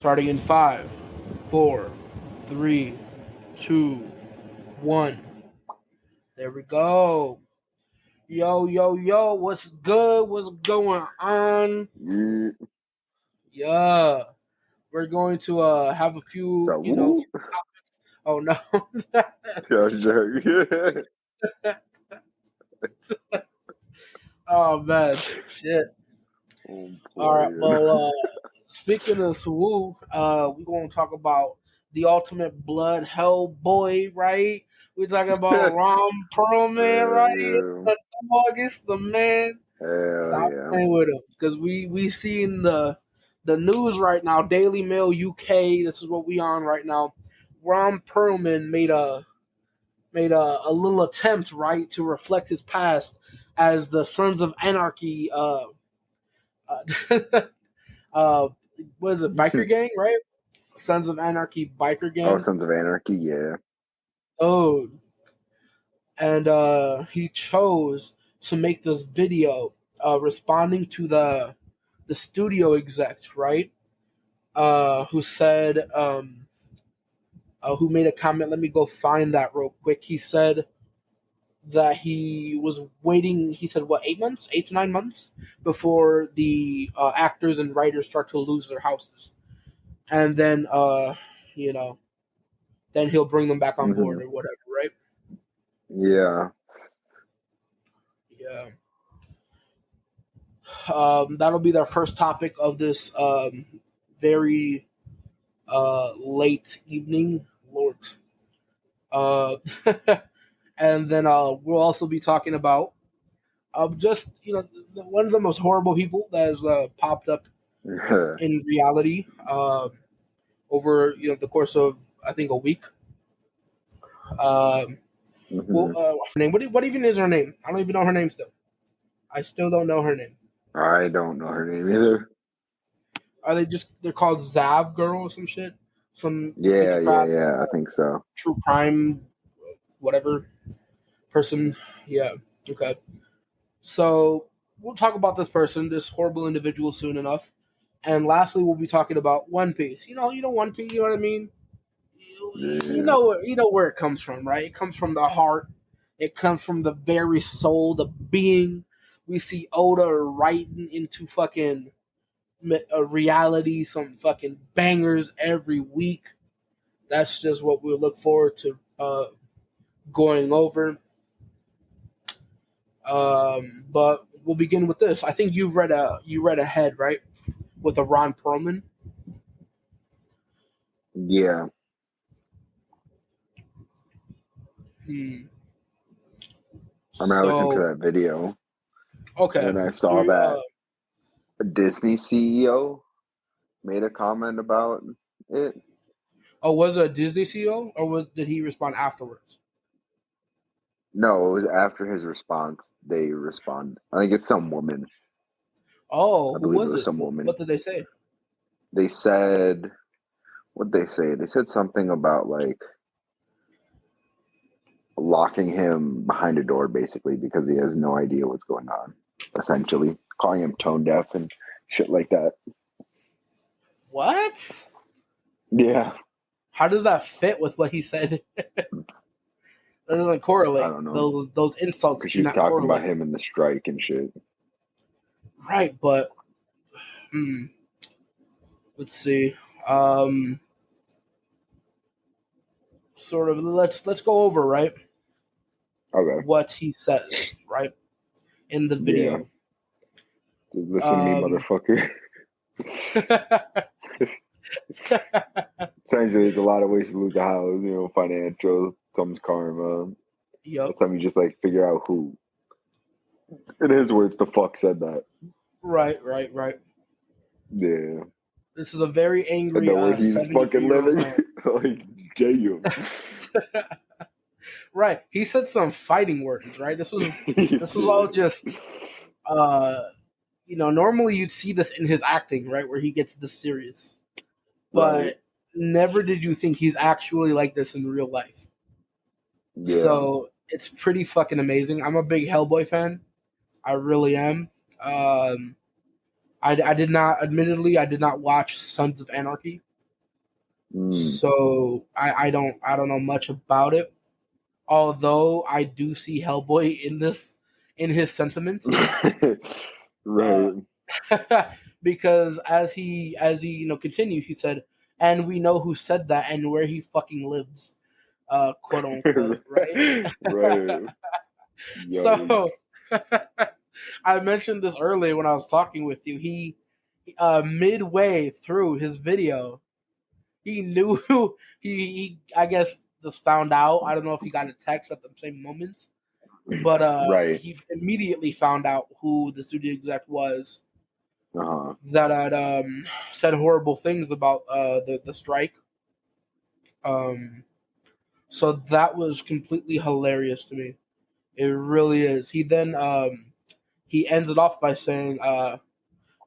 Starting in 5, 4, 3, 2, 1. There we go. Yo, yo, yo, what's good? What's going on? Yeah. We're going to have a few, So, topics. Oh, no. Oh, man. Shit. All right. Well, speaking of Swoo, we're going to talk about the ultimate blood hell boy, right? We're talking about Ron Perlman, right? yeah. The dog is the man. Hell Stop yeah. playing with him, because we seeing the news right now. Daily Mail UK. This is what we on right now. Ron Perlman made a little attempt, right, to reflect his past as the Sons of Anarchy. Uh, what is it? Biker gang, right? Sons of Anarchy biker Oh, gang. Sons of Anarchy, yeah. Oh, and he chose to make this video responding to the studio exec, right? Who said, who made a comment. Let me go find that real quick. He said that he was waiting. He said, what, 8 months, 8 to 9 months before the actors and writers start to lose their houses, and then then he'll bring them back on board Mm-hmm. or whatever, right? Yeah. Yeah. That'll be their first topic of this very late evening, Lord. Uh, and then we'll also be talking about just one of the most horrible people that has popped up in reality over the course of, I think, a week. Well, Mm-hmm. her name. What even is her name? I don't even know her name still. I still don't know her name. I don't know her name either. Are they're called Zav Girl or some shit? Some piece Yeah, of yeah, crap, yeah. I think so. true crime, whatever person. Yeah. Okay. So we'll talk about this person, this horrible individual, soon enough. And lastly, we'll be talking about One Piece. One Piece. You know what I mean? Yeah. You know where it comes from, right? It comes from the heart. It comes from the very soul, the being. We see Oda writing into fucking a reality, some fucking bangers every week. That's just what we look forward to going over. But we'll begin with this. I think you read ahead, right, with a Ron Perlman. Yeah. Hmm. I mean, I listened to So that video okay, and I saw that a Disney CEO made a comment about it. was it a Disney CEO, or did he respond afterwards? No, it was after his response. They respond. I think it's some woman. Oh, I who believe it was was it? some woman. What did they say? They said, what they say? They said something about like locking him behind a door, basically, because he has no idea what's going on. Essentially, calling him tone deaf and shit like that. What? Yeah, How does that fit with what he said? That doesn't I correlate. don't know. Those insults Because she do was not talking about correlate. him and the strike and shit. Right, but let's see. Um, Sort of. Let's go over, right, Okay, what he says, right, in the yeah. video. Just listen to me, Um, motherfucker. Essentially, there's a lot of ways to lose a house. Financial, some's karma. Yep. That's time you just like figure out who. In his words, the fuck said that. Right. Yeah. This is a very And angry the way he's fucking 72-year-old living, man. like, damn. Right. He said some fighting words, right? This was all Yeah. just normally you'd see this in his acting, right, where he gets this serious. Right. But never did you think he's actually like this in real life. Yeah. So it's pretty fucking amazing. I'm a big Hellboy fan. I really am. I did not, admittedly, I did not watch Sons of Anarchy. So I don't know much about it. Although I do see Hellboy in his sentiments, uh, Right. because as he continued, he said, "And we know who said that and where he fucking lives," quote unquote, right? Right. Yo. So I mentioned this earlier when I was talking with you. He midway through his video, he knew he I guess just found out. I don't know if he got a text at the same moment, but Right. he immediately found out who the studio exec was Uh-huh. that had said horrible things about the strike. Um, so that was completely hilarious to me. It really is. He ended off by saying,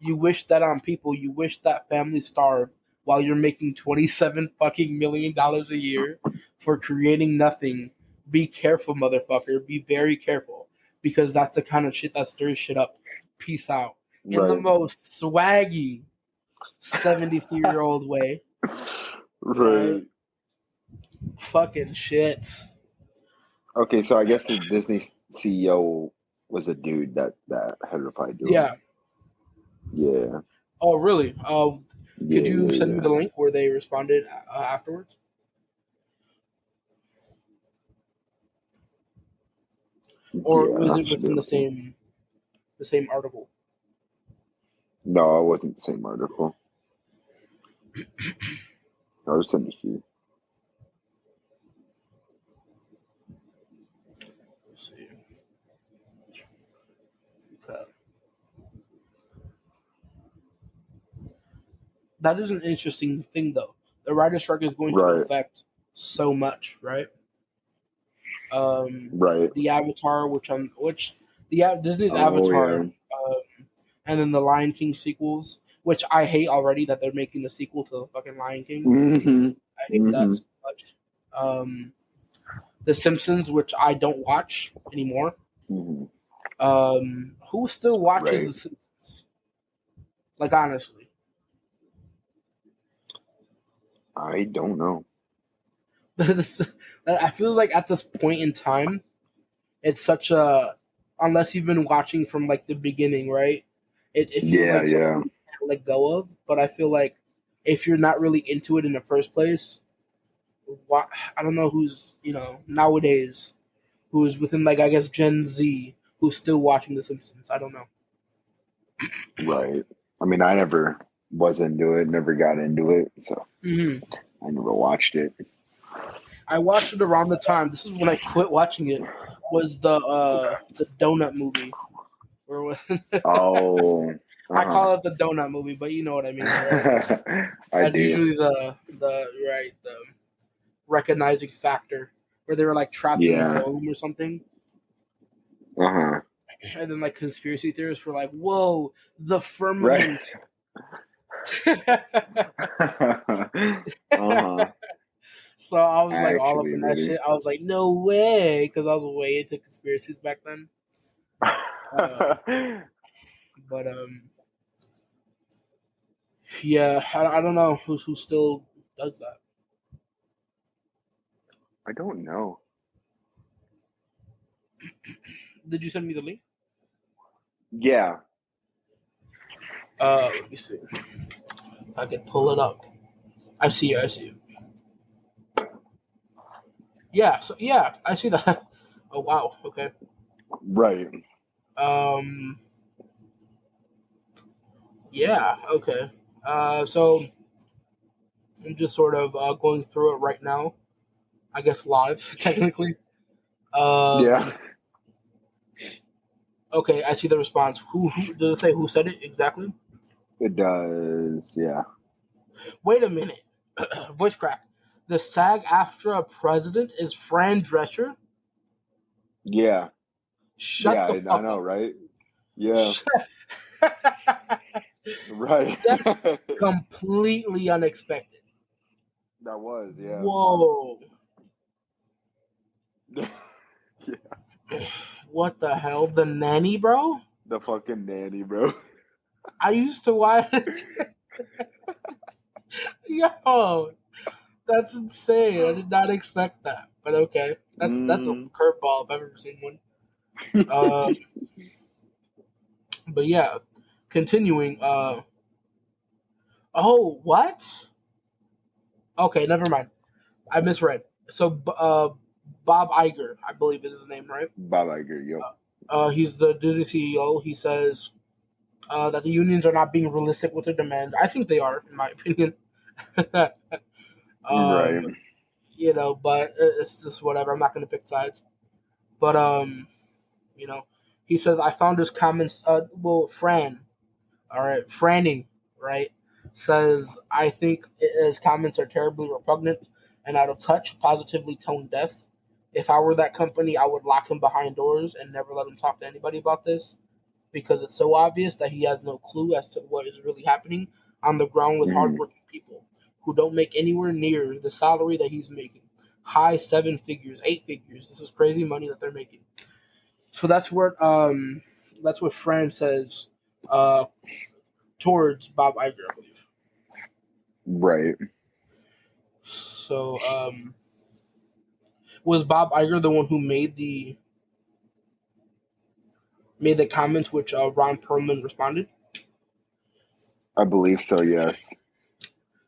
"You wish that on people. You wish that families starve while you're making $27 fucking million a year for creating nothing. Be careful, motherfucker. Be very careful, because that's the kind of shit that stirs shit up. Peace out." In the Right. most swaggy 73-year-old way, right? Right. Fucking shit. Okay, so I guess the Disney CEO was a dude that had replied to him. Yeah. Yeah. Oh, really? Could Yeah, you yeah, send me yeah. the link where they responded afterwards? Or Yeah, was I it should be within able to. the same article? No, it wasn't the same article. I was sending it to you. Let's see. Okay. That is an interesting thing, though. The writer's strike is going to Right, affect so much, right? Um, right. the Avatar, which Disney's Oh Avatar, yeah. and then the Lion King sequels, which I hate already that they're making the sequel to the fucking Lion King. Mm-hmm. I hate that Mm-hmm. so much. The Simpsons, which I don't watch anymore. Mm-hmm. Who still watches Right. The Simpsons? Like, honestly. I don't know. I feel like at this point in time, it's such a, unless you've been watching from like the beginning, right? It feels Yeah, like something yeah. you can't let go of. But I feel like if you're not really into it in the first place, I don't know who's nowadays who's within, like, I guess Gen Z, who's still watching The Simpsons. I don't know. Right. I mean, I never was into it, never got into it, so Hmm. I never watched it. I watched it around the time. This is when I quit watching it. Was the donut movie? Where Oh, I uh-huh. call it the donut movie, but you know what I mean, right? I That's do. usually the recognizing factor where they were like trapped in a Yeah. dome or something, Uh-huh. and then like conspiracy theorists were like, "Whoa, the Right. firmament." Uh-huh. So I was like all up Actually, in that buddy. shit. I was like, "No way," because I was way into conspiracies back then. Uh, but yeah, I don't know who still does that. I don't know. Did you send me the link? Yeah. Let me see. I can pull it up. I see you. I see you. Yeah. So yeah, I see that. Oh wow. Okay. Right. Um. Yeah. Okay. So I'm just sort of going through it right now. I guess live, technically. Um. Yeah. Okay. I see the response. Who does it say? Who said it exactly? It does. Yeah. Wait a minute. Voice crack. The SAG-AFTRA president is Fran Drescher. Yeah. Shut Yeah, the I fuck know, up. right? Yeah. Shut- Right. That's completely unexpected. That was, yeah. Whoa. Yeah. What the hell? The nanny, bro? The fucking nanny, bro. I used to watch. Yo. That's insane. I did not expect that. But okay, that's a Mm. curveball if I've ever seen one. Uh, but yeah, continuing. Oh, what? Okay, never mind. I misread. So, Bob Iger, I believe is his name, right? Bob Iger, yep. He's the Disney CEO. He says that the unions are not being realistic with their demands. I think they are, in my opinion. Right. um, but it's just whatever. I'm not going to pick sides. But you know, he says I found his comments. Fran, all right, Franny, right, says I think his comments are terribly repugnant and out of touch, positively tone deaf. If I were that company, I would lock him behind doors and never let him talk to anybody about this because it's so obvious that he has no clue as to what is really happening on the ground with Mm-hmm. hardworking people who don't make anywhere near the salary that he's making. High seven figures, eight figures. This is crazy money that they're making. So that's what Fran says uh, towards Bob Iger, I believe. Right. So was Bob Iger the one who made the comment which Ron Perlman responded? I believe so, yes.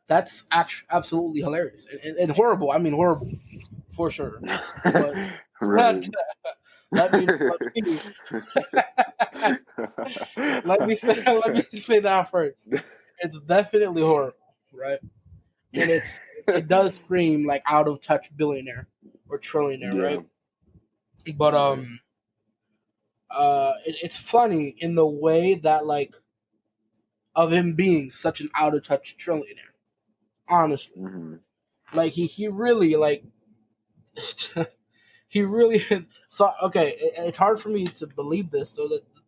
That's absolutely hilarious and horrible. I mean, horrible for sure. But Right. let me let me let me say that first. It's definitely horrible, right? And it does scream like out of touch billionaire or trillionaire, Yeah. right? But Right. it's funny in the way that like of him being such an out of touch trillionaire. Honestly, Mm-hmm. like he really like he really is. So okay, it's hard for me to believe this,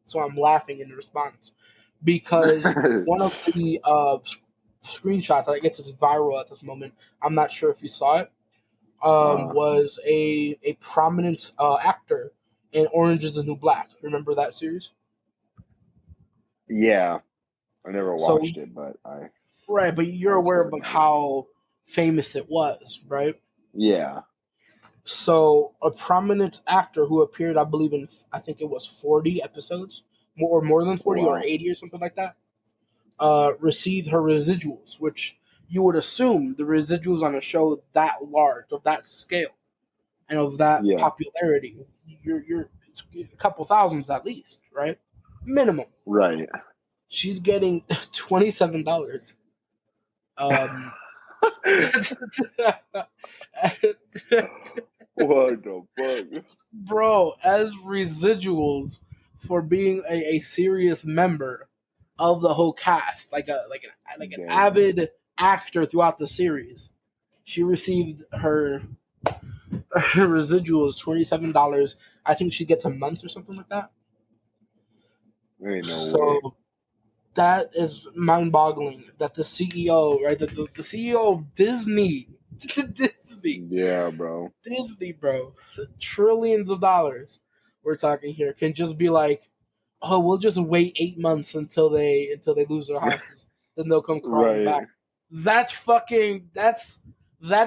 so I'm laughing in response because one of the screenshots, I guess it's viral at this moment. I'm not sure if you saw it. uh, Was a prominent actor in Orange Is the New Black. Remember that series? yeah. I never So watched it, but I right, but you're always aware of heard like about it. how famous it was, right? Yeah. So a prominent actor who appeared, I believe in, I think it was 40 episodes, more than 40 or Wow. 80 or something like that, received her residuals, which you would assume the residuals on a show that large, of that scale, and of that Yeah. popularity, you're a couple thousands at least, right? Minimum. Right. She's getting $27. Um, What the fuck? bro, as residuals for being a serious member of the whole cast, like an Damn. avid actor throughout the series. She received her residuals $27. I think she gets a month or something like that. There ain't no way. So that is mind-boggling. That the CEO, right, the CEO of Disney, Disney, Yeah, bro. Disney, bro, trillions of dollars we're talking here, can just be like, oh, we'll just wait 8 months until they lose their houses, then they'll come crying Right. back. That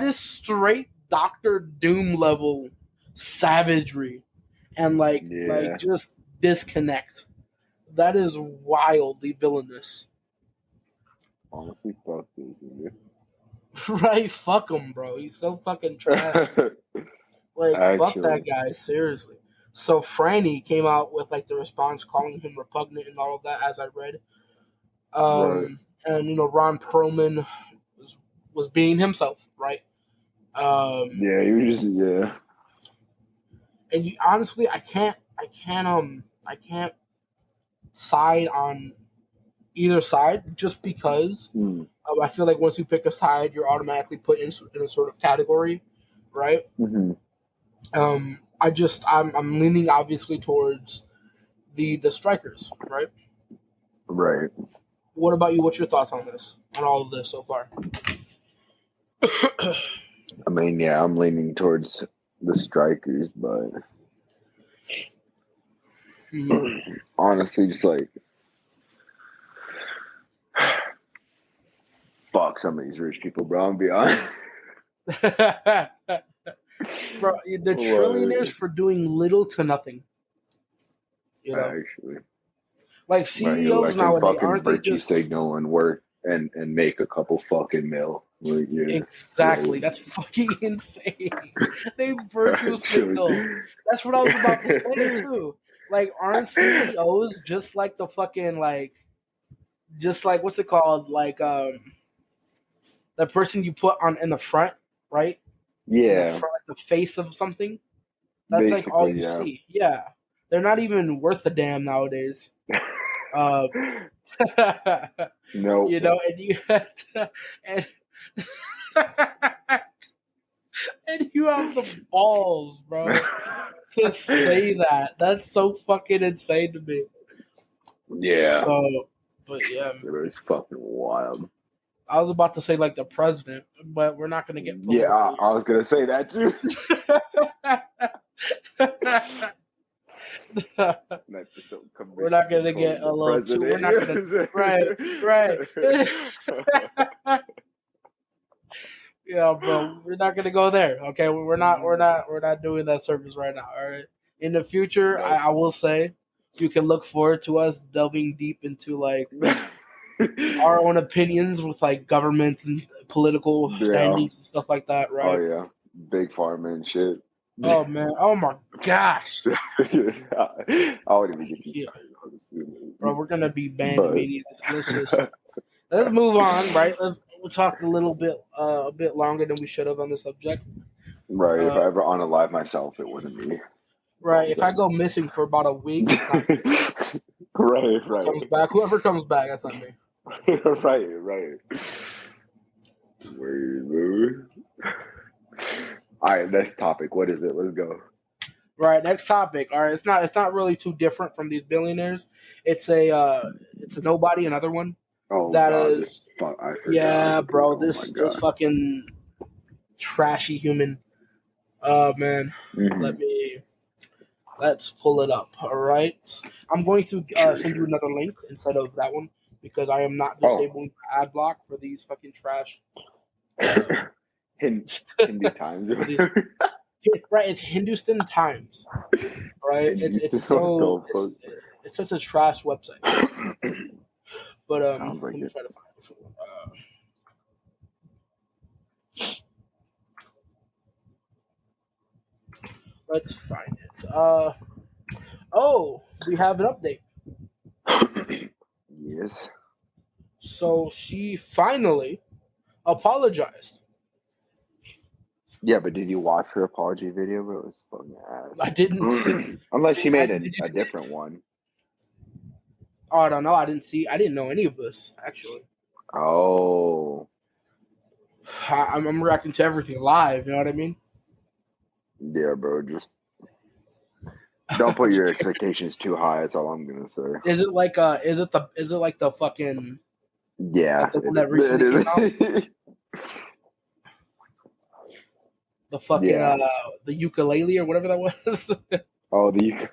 is straight Doctor Doom level savagery and like Yeah. just disconnect. That is wildly villainous. Honestly, fuck this Right? Fuck him, bro. He's so fucking trash. nigga. Like, fuck that Actually. guy, seriously. So Franny came out with like the response calling him repugnant and all of that, as I read. Right. And Ron Perlman was being himself, right? Um, Yeah, you just yeah. and honestly, I can't side on either side just because Mm. I feel like once you pick a side, you're automatically put in a sort of category, right? Mm-hmm. I'm leaning obviously towards the strikers, right? Right. What about you? What's your thoughts on this, on all of this so far? I mean, yeah, I'm leaning towards the strikers, but Mhm. honestly, just like fuck some of these rich people, bro. I'm gonna be honest. Bro, they're trillionaires Like, for doing little to nothing. You know, actually, like like who I CEOs can nowadays, fucking aren't they virtue just signal and work and make a couple fucking mil. Like, yeah, exactly? great. That's fucking insane. They virtual Actually, signal. That's what I was about to say too. Like, aren't CEOs just like the fucking just like what's it called? Like the person you put on in the front, right? In the yeah, front, like the face of something. That's like all basically, you yeah. see. Yeah, they're not even worth a damn nowadays. Uh, Nope. you know, and you have to, and and you have the balls, bro, to say that. That's so fucking insane to me. Yeah, So, but yeah, it was fucking wild. I was about to say like the president, but we're not gonna get Yeah, political I was gonna say that too. yet. An episode We're commission not gonna get controlling a the little too. We're president. not gonna. Right, right. Yeah, bro. We're not gonna go there. Okay, we're not. We're not. We're not doing that service right now. All right. In the future, Nope. I will say, you can look forward to us delving deep into like our own opinions with like government and political Yeah. standings and stuff like that. Oh Right. yeah. Big pharma and shit. Oh man. Oh my gosh. I wouldn't even get you Yeah, started, honestly. bro. We're gonna be banned But immediately. Let's move on. Right. We'll talk a bit longer than we should have on the subject. right, if Uh, I ever unalive myself, it wasn't me. It's right. all If I good. go missing for about a week, it's not me. Right, right. Comes back. Whoever comes back, that's not me. Right, right. Wait. All right, next topic. What is it? Let's go. Right. Next topic. All right. It's not really too different from these billionaires. It's a nobody. Another one Oh that God, this is fuck! I forgot. yeah, bro. Oh my This God. fucking trashy human. Oh man. Hmm. Let's pull it up. All right. I'm going to send you Sure. another link instead of that one because I am not Oh, disabling ad block for these fucking trash. Uh, Hindi Times. for these right. It's Hindustan Times. Right. Hindi. What So the fuck? it's such a trash website. But Sounds like let me it. try to find it. Let's find it. Oh, we have an update. Yes. So she finally apologized. Yeah, but did you watch her apology video? But it was fucking I didn't. ass. Unless she made Did you a see it? different one. Oh, I don't know. I didn't see. I didn't know any of this actually. Oh, I'm reacting to everything live. You know what I mean? yeah, bro. Just don't put your expectations too high. That's all I'm gonna say. Is it like is it like the fucking Yeah, like the one it, that it recently came out? is. The fucking Yeah. the ukulele or whatever that was. Oh, the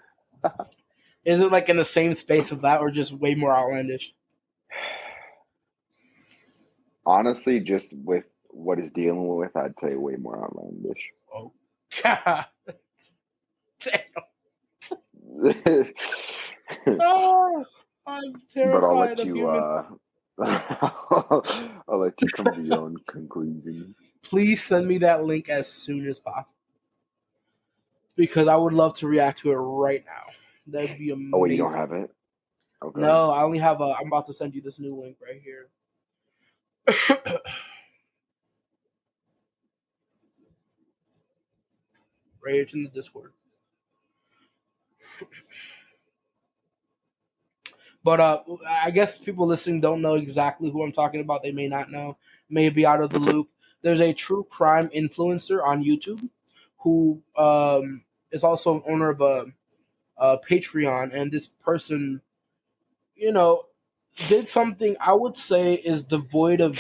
Is it like in the same space of that or just way more outlandish? honestly, just with what he's dealing with, I'd say way more outlandish. Oh god. Damn. Oh, I'm But I'll terrified let of you. human. I'll let you come to your own conclusion. Please send me that link as soon as possible because I would love to react to it right now. That'd be Oh, wait, you don't amazing. have it? Okay. No, I only have a. I'm about to send you this new link right here. Right here, it's in the Discord. But I guess people listening don't know exactly who I'm talking about. They may not know, may be out of the loop. There's a true crime influencer on YouTube who is also an owner of a Patreon, and this person, you know, did something I would say is devoid of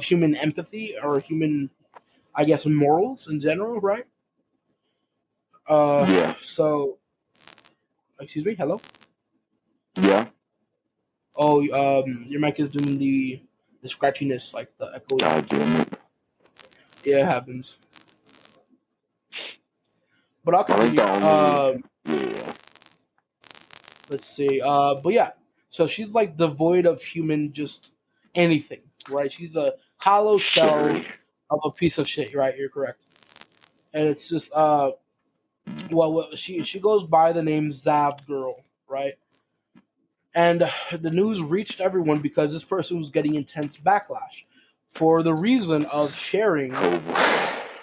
human empathy or human, I guess, morals in general, right? Yeah. So, excuse me, hello. Yeah. Oh, your mic is doing the scratchiness, like the echoing. God damn it. Yeah, it happens. But I'll I think continue. the only yeah. Let's see. But yeah, so she's like devoid of human, just anything, right? She's a hollow shell Sherry. of a piece of shit, right? You're correct. And it's just well, she goes by the name Zav Girl, right? And the news reached everyone because this person was getting intense backlash for the reason of sharing Oh,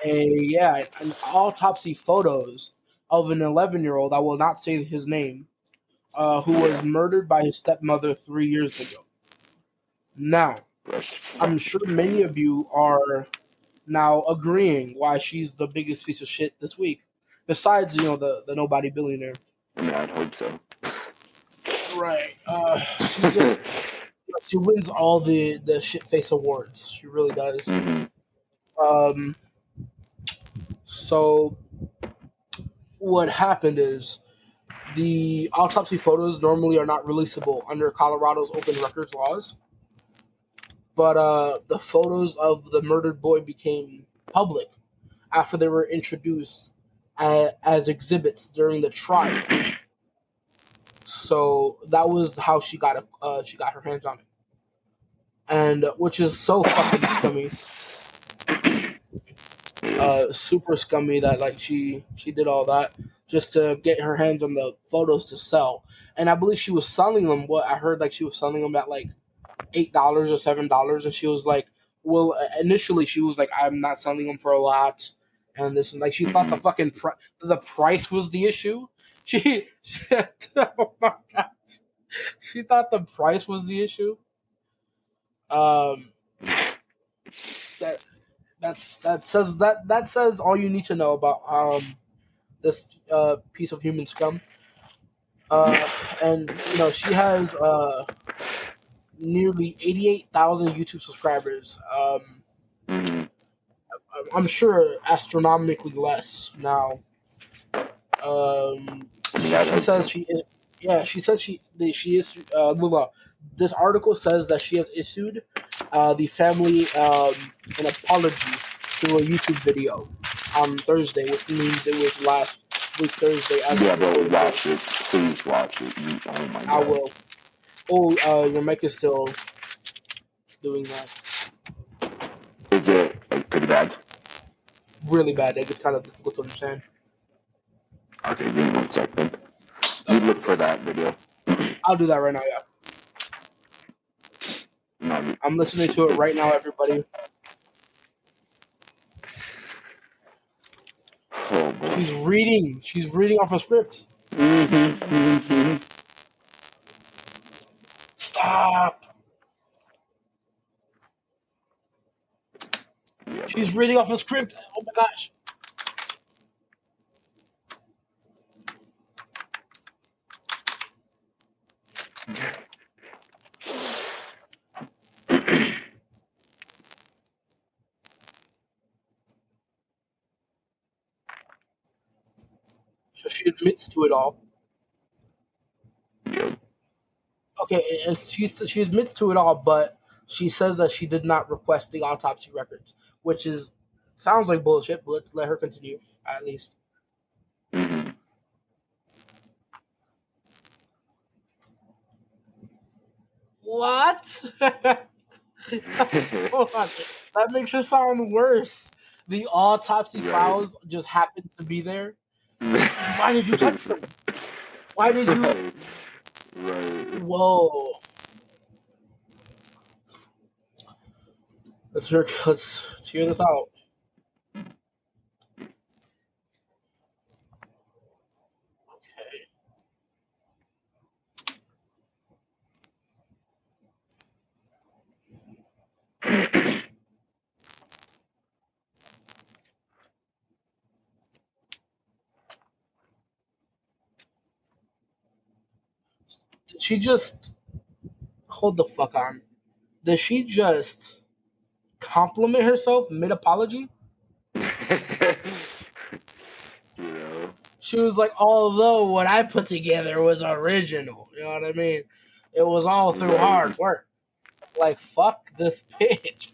an autopsy photos of an 11-year-old. I will not say his name, who was yeah. murdered by his stepmother 3 years ago. Now, That's just I'm fucking sure many crazy. of you are now agreeing why she's the biggest piece of shit this week. Besides, the nobody billionaire. I mean, I'd hope so. Right. She just she wins all the shit face awards. She really does. Mm-hmm. Um. So what happened is the autopsy photos normally are not releasable under Colorado's open records laws, but the photos of the murdered boy became public after they were introduced as exhibits during the trial. So that was how she got her hands on it, and which is so fucking scummy, It is. super scummy that like she did all that just to get her hands on the photos to sell. And I believe she was selling them. What I heard, like she was selling them at like $8 or $7, and she was like, well, initially she was like, I'm not selling them for a lot, and this and like she thought Mm-hmm. the price was the issue. She oh my God. She thought the price was the issue. Um, that that says all you need to know about this piece of human scum. Uh, and she has nearly 88,000 YouTube subscribers. Mm-hmm. I'm sure astronomically less now. I mean, I'd She hope says so. she is. Yeah, she said she is. Blah, blah. This article says that she has issued the family an apology through a YouTube video on Thursday, which means it was last week Thursday as Yeah, of but recording watch this. it. Please watch it. Oh my I god. will. Oh, your mic is still doing that Is it like pretty bad? really bad. It's kind of difficult to understand. Okay, give me 1 second. You Okay, look for that video. I'll do that right now. Yeah, No, I'm listening to it right it's now, everybody. oh boy. She's reading. She's reading off a script. Mm-hmm, mm-hmm. Stop. Yeah, bro. She's reading off a script. Oh my gosh. So she admits to it all. Yep. Okay, and she admits to it all, but she says that she did not request the autopsy records, which is sounds like bullshit. But let's let her continue at least. Mm-hmm. What? Hold on. That makes it sound worse. The autopsy Right. files just happened to be there. Why did you touch them? Why did you? Right. Right. Whoa. Let's hear this out. Okay. Did she just hold the fuck on? Did she just compliment herself mid apology? you know. She was like, although what I put together was original. You know what I mean? It was all through Right. hard work. Like, fuck this bitch.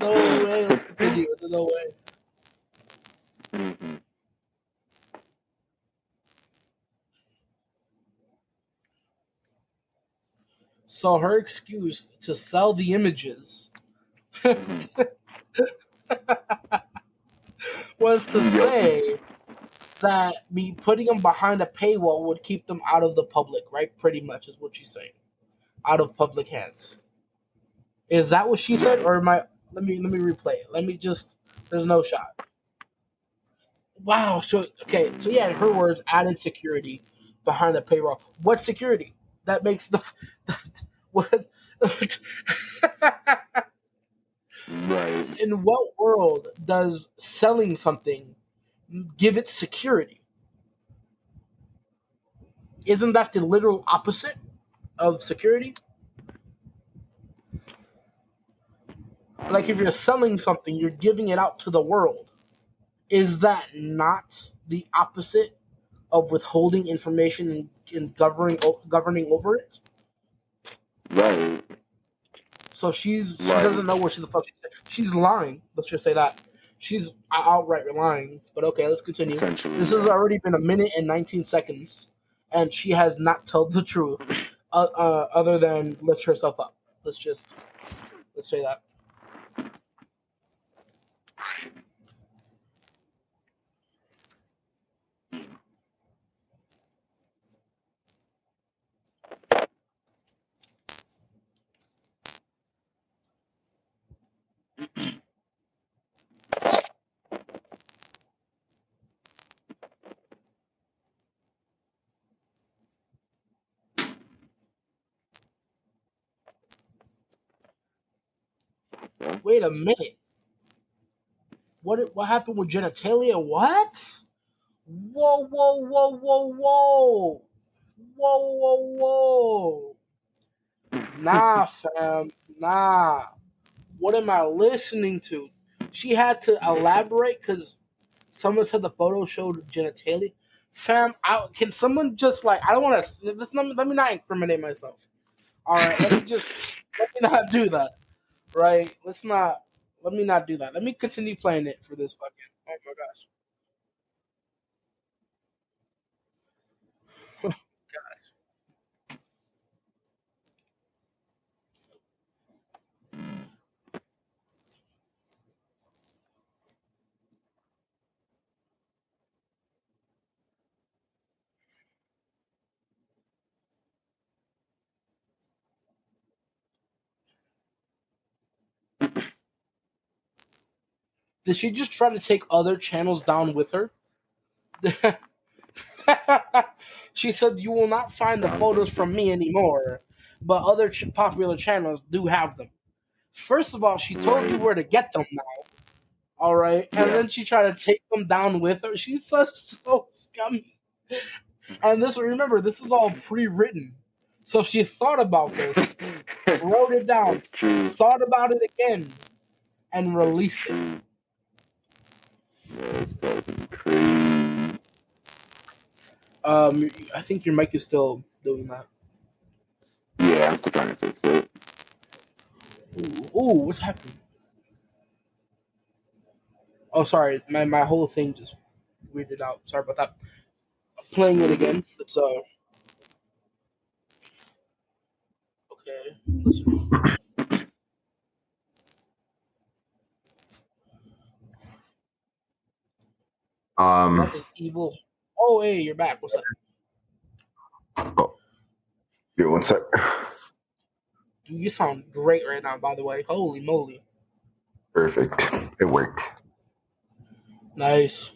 No way. Let's continue. No way. Mhm. So her excuse to sell the images Mhm. was to Yep. say that me putting them behind a paywall would keep them out of the public, right? Pretty much is what she's saying. Out of public hands. Is that what she said, Right. or am I? Let me replay it. Let me just. There's no shot. Wow. So okay. So yeah, in her words, added security behind the payroll. What security? That makes the that, what? Right. In what world does selling something give it security? Isn't that the literal opposite of security? Like if you're selling something, you're giving it out to the world. Is that not the opposite of withholding information and governing over it? Right. So she doesn't know Like, what the fuck she's lying. Let's just say that she's outright lying. But okay, let's continue. essentially, This has yeah. already been a minute and 19 seconds, and she has not told the truth, other than lift herself up. Let's say that. Yeah. Wait a minute. What happened with genitalia? What? Whoa, whoa, whoa, whoa, whoa. Whoa, whoa, whoa. Nah, fam. Nah. What am I listening to? She had to elaborate because someone said the photo showed genitalia. Fam, can someone just like, I don't want to, let me not incriminate myself. All right, let me not do that. Right? Let me not do that. Let me continue playing it for this fucking, oh my gosh. Did she just try to take other channels down with her? She said, "You will not find the Sounds photos like it. from me anymore, but other popular channels do have them." First of all, she told you Right. where to get them now, all right? And Yeah. then she tried to take them down with her. She's so scummy. And remember, this is all pre-written. So she thought about this, wrote it down, That's true. thought about it again, and That's released it. true. That's fucking crazy. I think your mic is still doing that. Yeah, I'm still trying to fix it. Ooh, what's happening? Oh, sorry, my whole thing just weirded out. Sorry about that. Playing it You're again. good. It's okay. Listen, Um, what is evil? Oh, hey, you're back. What's up? oh, give me one sec. Dude, you sound great right now. By the way, holy moly, Perfect. It worked. nice.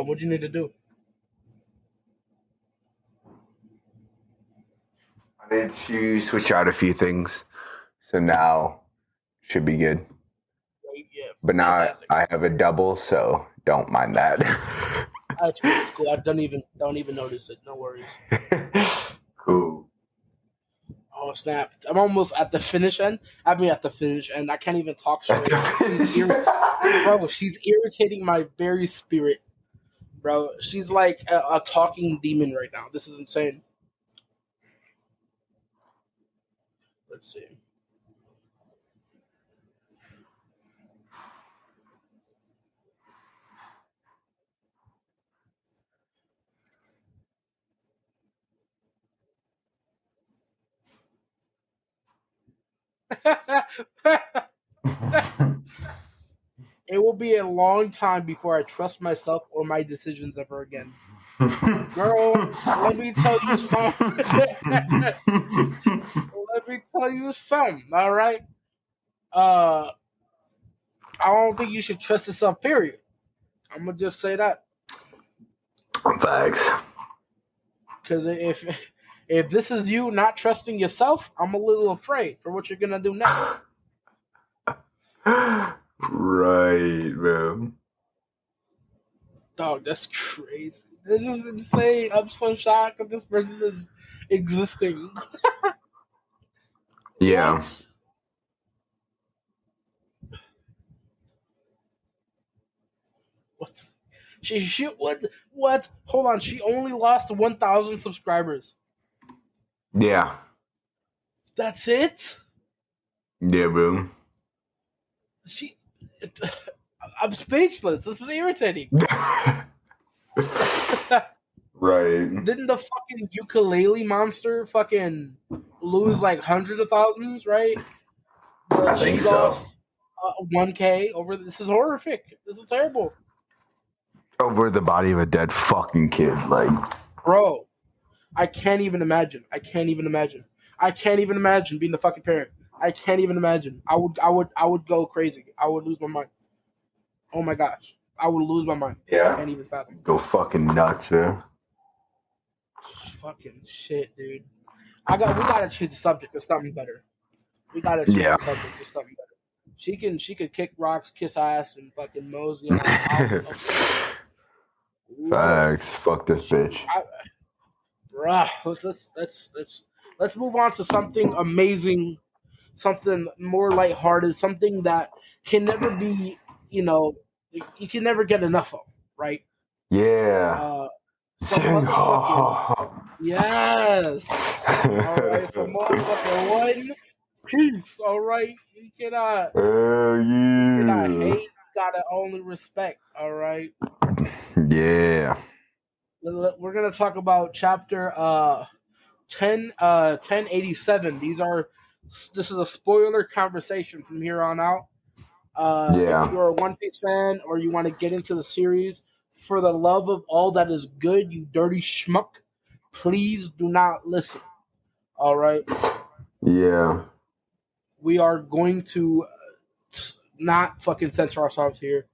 What do you need to do? I need to switch out a few things, so now should be good. Right, yeah, But now fantastic. I have a double, so don't mind that. That's cool. It's cool. I don't even notice it. No worries. Cool. Oh snap! I'm almost at the finish end. I mean, at the finish end. I can't even talk At straight. the She's finish. bro. She's irritating my very spirit, bro. She's like a talking demon right now. This is insane. Let's see. It will be a long time before I trust myself or my decisions ever again. Girl, let me tell you something. Let me tell you something, all right? Uh, I don't think you should trust yourself, period. I'm going to just say that. Facts. Because if this is you not trusting yourself, I'm a little afraid for what you're going to do next. Right, man. Dog, that's crazy. This is insane. I'm so shocked that this person is existing. Yeah. What? What? She what? Hold on. She only lost 1,000 subscribers. Yeah. That's it. Yeah, bro. She. I'm speechless. This is irritating. Right. Didn't the fucking ukulele monster fucking lose like hundreds of thousands? Right. I She think so. lost 1K over. This is horrific. This is terrible, Over the body of a dead fucking kid, like. bro. I can't even imagine. I can't even imagine. I can't even imagine being the fucking parent. I can't even imagine. I would go crazy. I would lose my mind. Oh my gosh. I would lose my mind. I Yeah. can't even fathom. Go fucking nuts, man. Fucking shit, dude. We gotta change the subject to something better. We gotta change Yeah. the subject to something better. She could kick rocks, kiss ass, and fucking mosey on out. Okay. Lord. Facts. Fuck this bitch. Bruh, let's move on to something amazing, something more lighthearted, something that can never be, you can never get enough of, right? Yeah. Uh, some Sing motherfucking ha. yes. All right, some motherfucking One Piece. All right, you cannot Yeah. hate. You gotta only respect. All right. Yeah. We're gonna talk about chapter 1087. This is a spoiler conversation from here on out. If Yeah. you're a One Piece fan or you want to get into the series, for the love of all that is good, you dirty schmuck, please do not listen. All right, Yeah. we are going to not fucking censor ourselves here.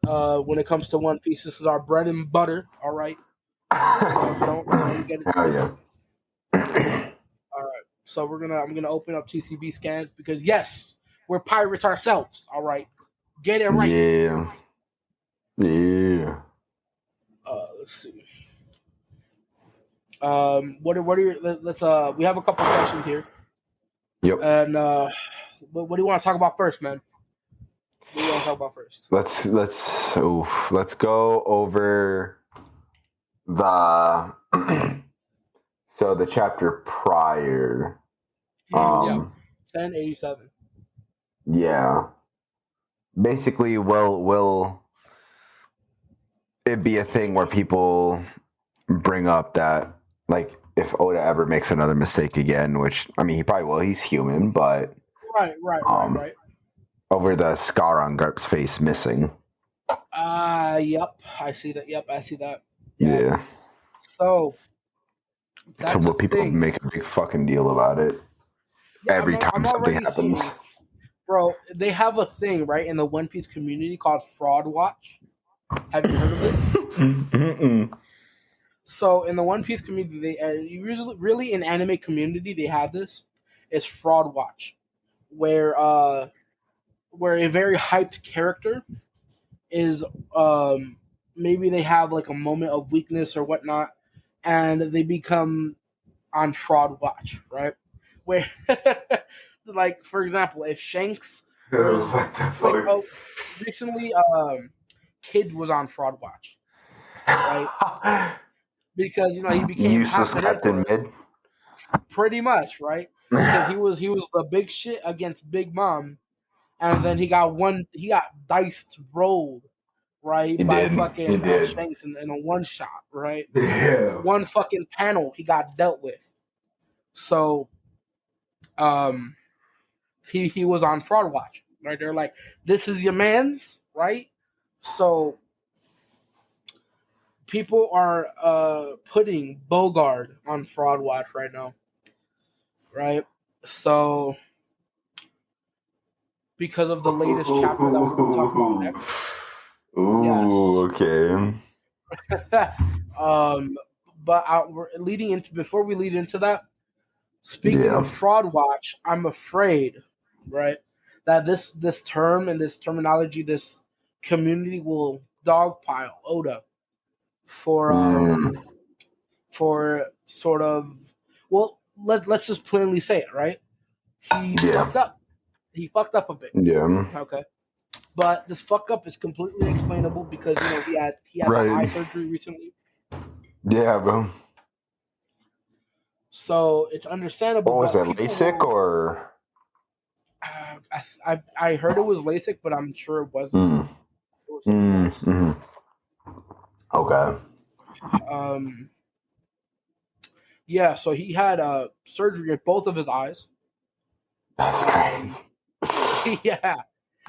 When it comes to One Piece, this is our bread and butter. All right, so don't get it Hell twisted. yeah. All right. So I'm gonna open up TCB scans because yes, we're pirates ourselves. All right. Get it right. Yeah. Yeah. Let's see. What are your let's we have a couple questions here. Yep. And what do you want to talk about first, man? What do you want to talk about first? Let's go over the so the chapter prior. Yep. 1087. Yeah. Basically, will it be a thing where people bring up that, like, if Oda ever makes another mistake again, which, I mean, he probably will, he's human, but Right. over the scar on Garp's face missing. Yep. I see that. Yep, I see that. Yeah. So So that's a will people thing. make a big fucking deal about it Yeah, every time I'm something already seeing happens? it. Bro, they have a thing, right, in the One Piece community called Fraud Watch. Have you heard of this? Mm-mm. So in the One Piece community, they really in anime community they have this. It's Fraud Watch, where a very hyped character is maybe they have like a moment of weakness or whatnot, and they become on Fraud Watch, right? Where like for example, if Shanks or What the like fuck? recently Kid was on Fraud Watch, right? Because he became Useless half an Captain emperor, Mid. pretty much, right? Because he was the big shit against Big Mom, and then he got diced rolled, right, He by did. He fucking did. Shanks in a one shot, right? Yeah. One fucking panel he got dealt with. So, um, he was on Fraud Watch, right? They're like, this is your man's, right? So people are putting Bogard on Fraud Watch right now, right? So because of the latest chapter that we're going to talk about next, Ooh, yes. okay. um, but we're leading into before we lead into that. Speaking of Yeah. Fraud Watch, I'm afraid, right, that this term and this terminology, this community will dogpile Oda for Mm, for sort of, well, let's just plainly say it, right? He yeah. fucked up. He fucked up a bit. Yeah. Okay. But this fuck up is completely explainable because he had the eye Right. surgery recently. Yeah, bro. So it's understandable, What was but it, people LASIK will or? I heard it was LASIK, but I'm sure it wasn't. Mm, It was something else. Okay. Um, yeah, so he had surgery at both of his eyes. That's Um, yeah,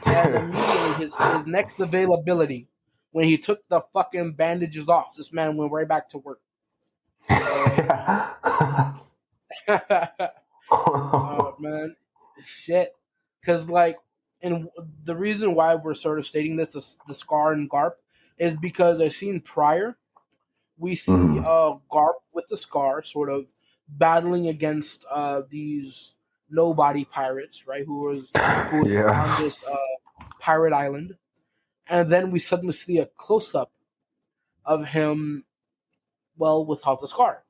and immediately his next availability, when he took the fucking bandages off, this man went right back to work. So, man, shit, because like, and the reason why we're sort of stating this, the Scar and Garp, is because I seen prior we see Mhm. Garp with the Scar sort of battling against these nobody pirates, right? Who was on Yeah. this pirate island, and then we suddenly see a close up of him, well, without the Scar,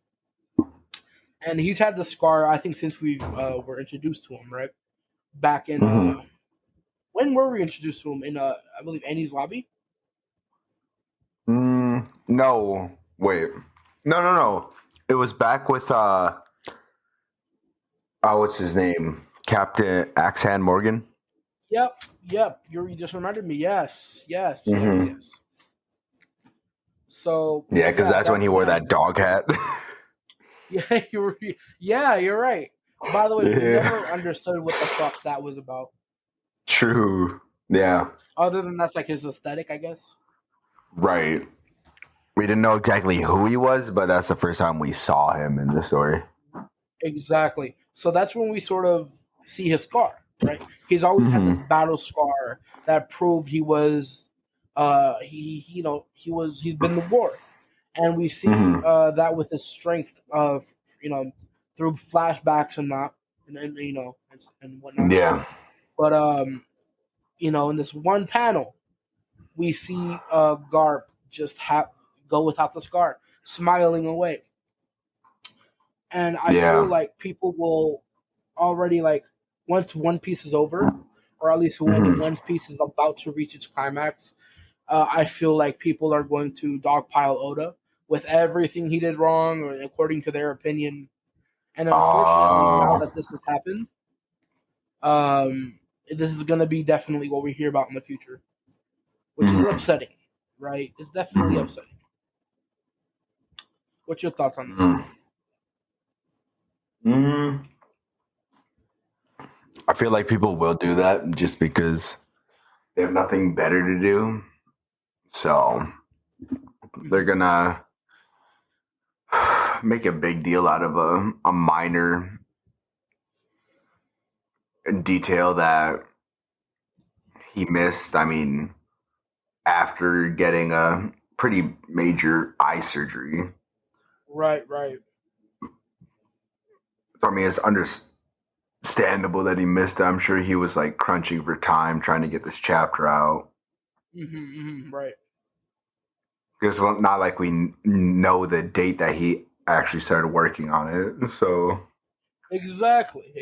and he's had the Scar I think since we were introduced to him, right? Back in Mhm. when were we introduced to him in I believe Annie's lobby. No. Wait. No. It was back with oh, what's his name? Captain Axehand Morgan. Yep. You just reminded me. Yes. Mm-hmm. So Yeah, because yeah, that's when he definitely wore had that dog hat. Yeah, you're right. By the way, we Yeah. never understood what the fuck that was about. True. Yeah. Other than that's like his aesthetic, I guess. Right. We didn't know exactly who he was, but that's the first time we saw him in the story. Exactly. So that's when we sort of see his scar, right? He's always had this Mm-hmm. battle scar that proved he was, he's been in the war, and we see Mm-hmm. that with his strength of, through flashbacks and not, and and whatnot. Yeah. But in this one panel, we see Garp just go without the scar, smiling away. And I feel Yeah. like people will already like once One Piece is over, or at least when Mm-hmm. One Piece is about to reach its climax, I feel like people are going to dogpile Oda with everything he did wrong, or according to their opinion. And unfortunately, now Oh. that this has happened, this is going to be definitely what we hear about in the future, which is Mm-hmm. upsetting, right? It's definitely Mm-hmm. upsetting. What's your thoughts on this? Mm-hmm. Mm. I feel like people will do that just because they have nothing better to do. So they're Hmm. gonna make a big deal out of a minor detail that he missed. I mean, after getting a pretty major eye surgery. Right. I mean, it's understandable that he missed it. I'm sure he was like crunching for time trying to get this chapter out. Right. Because not like we know the date that he actually started working on it. So, Exactly.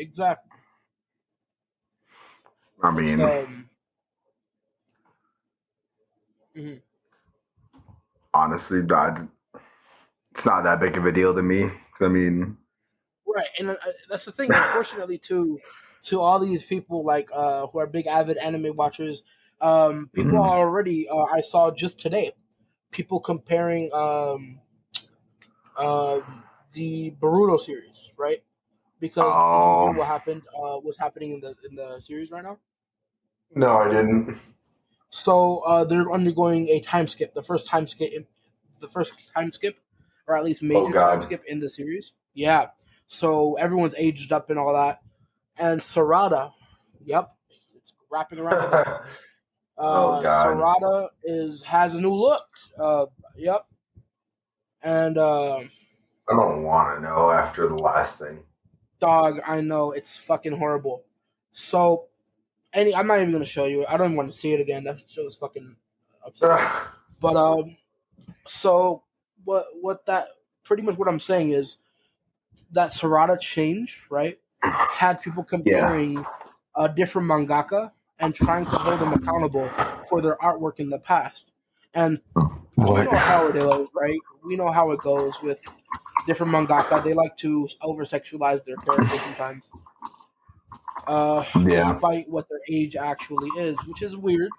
I It's mean, mhm. honestly, it's not that big of a deal to me. I mean, Right, and that's the thing. Unfortunately, to all these people like who are big avid anime watchers, people mm, are already. I saw just today people comparing um, the Boruto series, right? Because did you hear Oh what happened? What's happening in the series right now? no, I didn't. So they're undergoing a time skip. The first time skip, or at least Oh major time God. skip in the series. Yeah. So everyone's aged up and all that. And Sarada, yep, it's wrapping around to that. Oh God. Sarada has a new look. Yep. And I don't want to know after the last thing. dog, I know it's fucking horrible. So I'm not even gonna show you. I don't even want to see it again. That show is fucking upsetting. But so what that pretty much what I'm saying is that Sarada change, right, had people Yeah. comparing different mangaka and trying to hold them accountable for their artwork in the past. And you What? know how it is, right? We know how it goes with different mangaka. They like to over sexualize their characters sometimes, Yeah. despite what their age actually is, which is weird.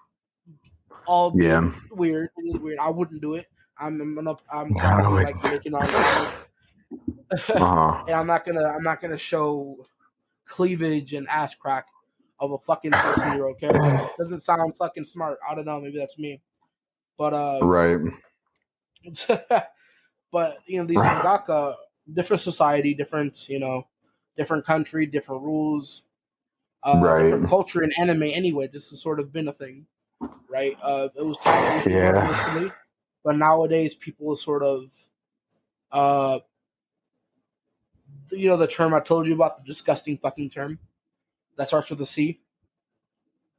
Albeit Yeah. weird, it is weird. I wouldn't do it. I'm currently Uh like making on comic, huh. and I'm not gonna show cleavage and ass crack of a fucking 16-year-old character. Doesn't sound fucking smart. I don't know. Maybe that's me. But Right. but these mangaka, different society, different different country, different rules, Right. different culture in anime. Anyway, this has sort of been a thing, right? It was taboo here Yeah. initially, but nowadays people sort of uh, the term I told you about, the disgusting fucking term that starts with a C.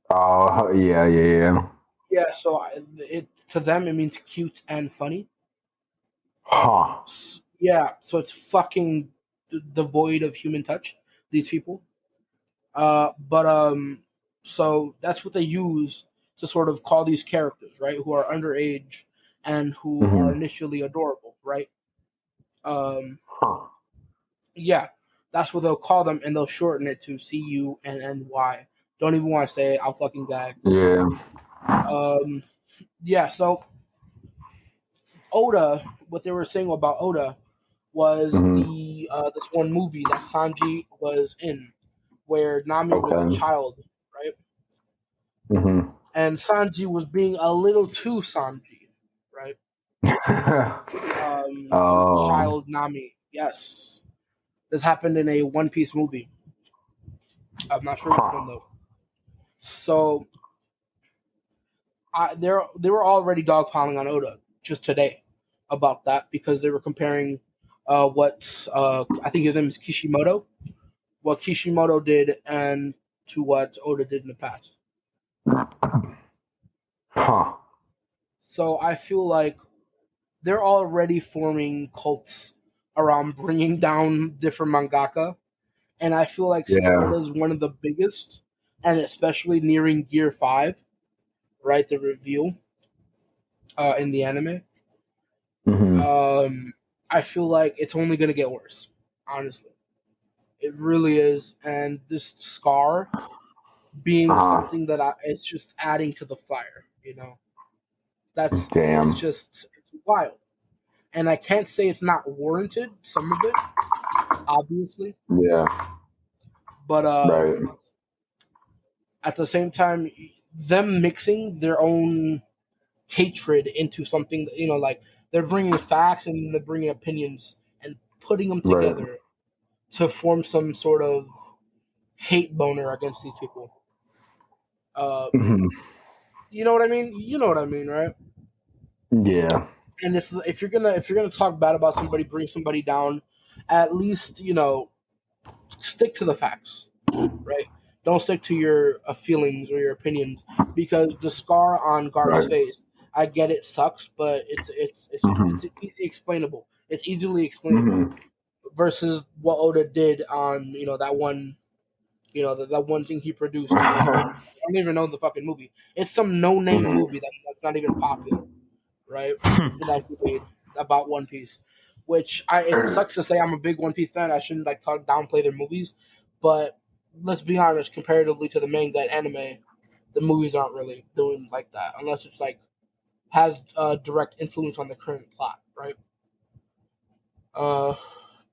Oh yeah. Yeah. Yeah. Yeah, so it to them it means cute and funny. Huh. Yeah, so it's fucking devoid of human touch. These people, but so that's what they use to sort of call these characters, right? Who are underage and who are Hmm. initially adorable, right? Um, Huh. yeah, that's what they'll call them, and they'll shorten it to CUNNY. Don't even want to say it. I'll fucking gag. Yeah. Um, yeah, so Oda, what they were saying about Oda was Hmm. the this one movie that Sanji was in, where Nami was a Okay. child, right? Hmm. And Sanji was being a little too Sanji, right? To Oh. child Nami. Yes, this happened in a One Piece movie. I'm not sure which one Huh. though. So they were already dogpiling on Oda just today about that because they were comparing what I think his name is Kishimoto, what Kishimoto did and to what Oda did in the past. Huh. So I feel like they're already forming cults around bringing down different mangaka, and I feel like since Yeah. Oda is one of the biggest, and especially nearing Gear 5, right, the reveal in the anime, Hmm. um, I feel like it's only going to get worse, honestly. It really is, and this scar being Uh something that it's just adding to the fire, huh. it's Damn. just it's wild. And I can't say it's not warranted, some of it, obviously, Yeah. but Right. at the same time, them mixing their own hatred into something that, like they're bringing facts and they're bringing opinions and putting them Right. together to form some sort of hate boner against these people. Uh, Hmm. you know what I mean? You know what I mean, right? Yeah. And if you're gonna talk bad about somebody, bring somebody down, at least stick to the facts, right? Don't stick to your feelings or your opinions because the scar on Garp's Right. face, I get it sucks, but Hmm. it's easy explainable. It's easily explainable Hmm. versus what Oda did on that one that one thing he produced in I don't even know the fucking movie. It's some no name Hmm. movie that's not even popular, right? That he made about One Piece. Which it sucks to say I'm a big One Piece fan. I shouldn't downplay their movies, but let's be honest. Comparatively to the manga and anime, the movies aren't really doing like that unless it's like has direct influence on the current plot, right? Uh,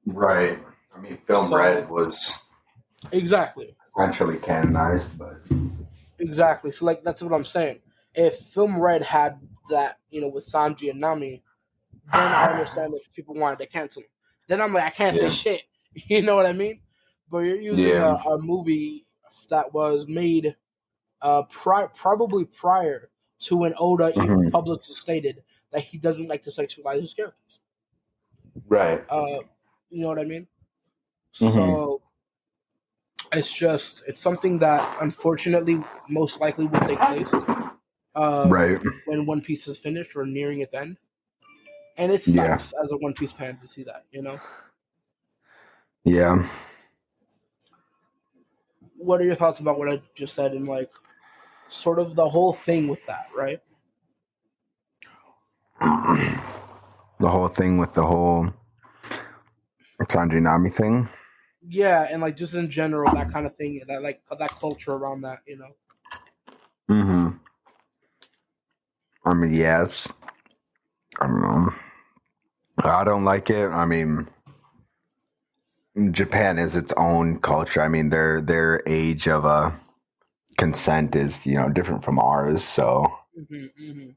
Right. I mean, Film So Red was exactly, essentially canonized, but exactly. So like that's what I'm saying. If Film Red had that, with Sanji and Nami, then I understand if people wanted to cancel him. Then I'm like, I can't say yeah, shit. You know what I mean? But you're using yeah, a movie that was made probably prior to when Oda even hmm publicly stated that he doesn't like to sexualize his characters. right, Uh, you know what I mean? hmm So it's something that unfortunately most likely will take place right, when One Piece is finished or nearing its end, and it yeah, sucks as a One Piece fan to see that. yeah. What are your thoughts about what I just said and like sort of the whole thing with that, right? The whole thing with the whole Sanji Nami thing. Yeah, and like just in general, that kind of thing, that like that culture around that. Hmm I mean, yes. I don't know. I don't like it. I mean, Japan is its own culture. I mean, their age of consent is different from ours. So, Hmm.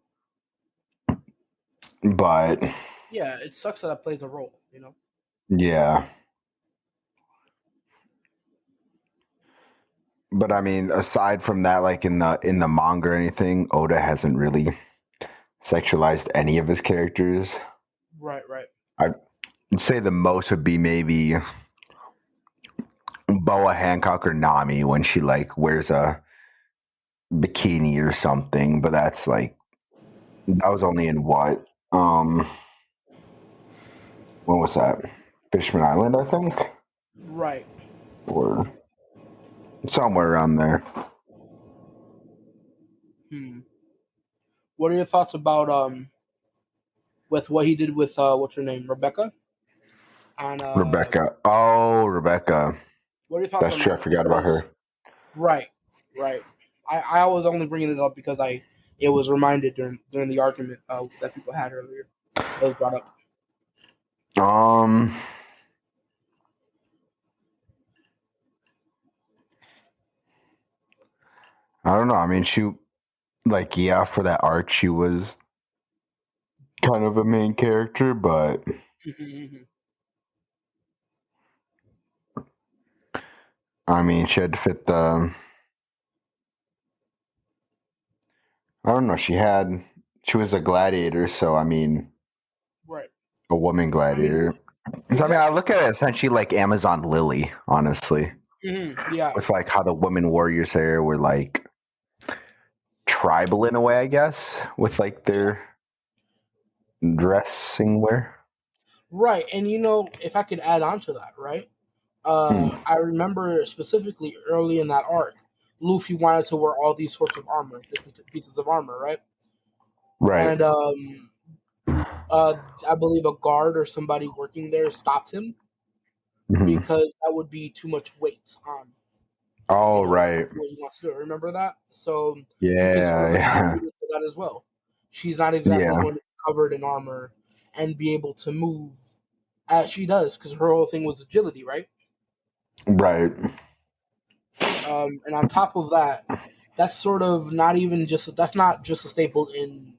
but Yeah, it sucks that plays a role. yeah. But I mean, aside from that, like in the manga or anything, Oda hasn't really sexualized any of his characters. Right, right. I'd say the most would be maybe Boa Hancock or Nami when she like wears a bikini or something. But that's like that was only in what? When was that? Fishman Island, I think, Right. or somewhere around there. Hmm. What are your thoughts about with what he did with what's her name, Rebecca? And Rebecca. Oh, Rebecca. what are your thoughts That's on true. I that? forgot about Because her. right, right. I was only bringing it up because it was reminded during the argument that people had earlier. It was brought up. Um, I don't know. I mean, she like yeah, for that arc, she was kind of a main character, but Mhm. I mean, she had to fit the. I don't know. She was a gladiator, so I mean, Right. a woman I mean, gladiator. So I mean, I exactly. look at it essentially like Amazon Lily, honestly, Yeah. with like how the women warriors there were like tribal in a way, I guess, with like Yeah. their dressing wear. Right. And if I could add on to that, right? Hmm. I remember specifically early in that arc, Luffy wanted to wear all these sorts of armor, different pieces of armor, right? Right. And I believe a guard or somebody working there stopped him hmm because that would be too much weight on Oh, right. what he wants to do. Remember that? So you can sort Yeah. of Yeah. attribute it to that as well. She's not exactly Yeah. going to be covered in armor and be able to move as she does because her whole thing was agility, right? Right. And on top of that, that's sort of that's not just a staple in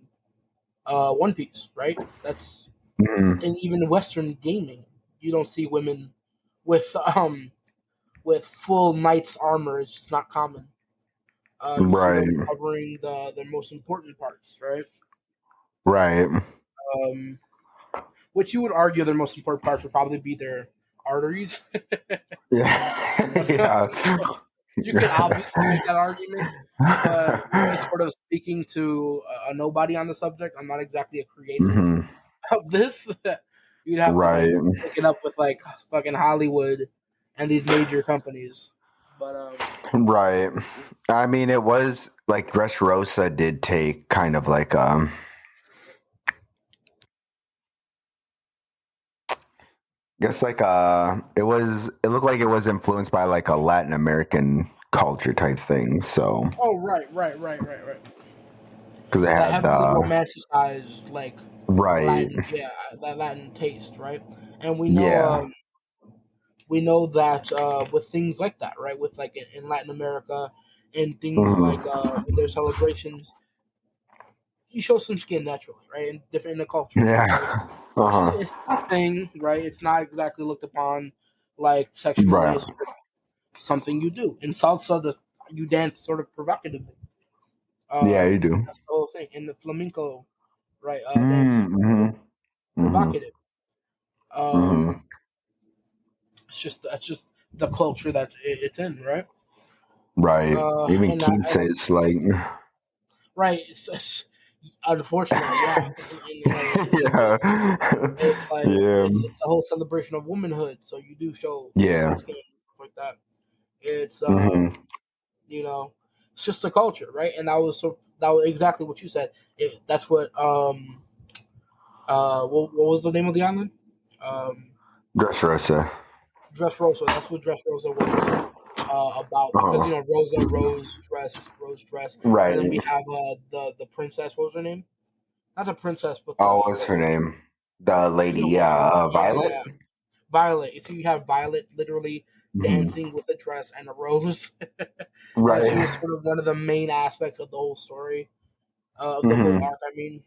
One Piece, right? That's hmm in even Western gaming. You don't see women with with full knight's armor. It's just not common. You see them Right. covering the most important parts, right? Right. Um, which you would argue their most important parts would probably be their arteries. Yeah. You could yeah. obviously make that argument, but me sort of speaking to a nobody on the subject, I'm not exactly a creator hmm of this. You'd have to like Right. pick it up with like fucking Hollywood and these major companies. But Right. I mean, it was like Dressrosa did take kind of like guess like it looked like it was influenced by like a Latin American culture type thing. So oh right. because they That had heavily the romanticized like right. Latin, yeah, that Latin taste, right? And we know Yeah. We know that with things like that, right? With like in Latin America and things like Mm-hmm. when there's celebrations, you show some skin naturally, right? And different in the culture, right? Yeah. Uh-huh. It's a thing, right? It's not exactly looked upon like sexually. Right. It's something you do. In salsa, you dance sort of provocatively. Yeah, you do. That's the whole thing. In the flamenco, right, dance, Mm-hmm. Mm-hmm. provocative. Um, Mm-hmm. that's just the culture that it's in, right? Right. Even And Keith says like right, unfortunately, yeah. yeah. It's like Yeah. it's a whole celebration of womanhood. So you do show Yeah. skin stuff like that. It's Mm-hmm. you know, it's just a culture, right? And that was exactly what you said. That's what what was the name of the island? Um, Dressrosa. Dressrosa. That's what Dressrosa was about because Uh-huh. Rosa, Rose, dress, and then Right. we have the princess. What was her name? Not the princess, but Oh, what's her name? The lady, yeah, Violet. yeah, Violet. So you have Violet literally Hmm. dancing with a dress and a rose, and she was Right. sort of one of the main aspects of the whole story, of the whole Hmm. arc. I mean,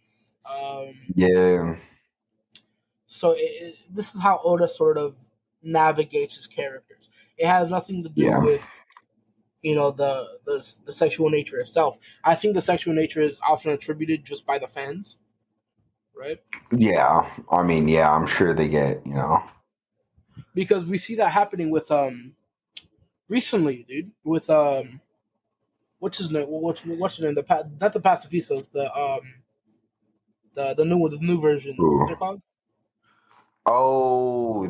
Yeah. so this is how Oda sort of navigates his characters. It has nothing to do Yeah. with the sexual nature itself. I think the sexual nature is often attributed just by the fans, right? Yeah. I mean, yeah, I'm sure they get, Because we see that happening with recently, dude, with what's his name? What's his name? Not the pacifistas, the new one, the new version. What they're Ooh. called? Oh,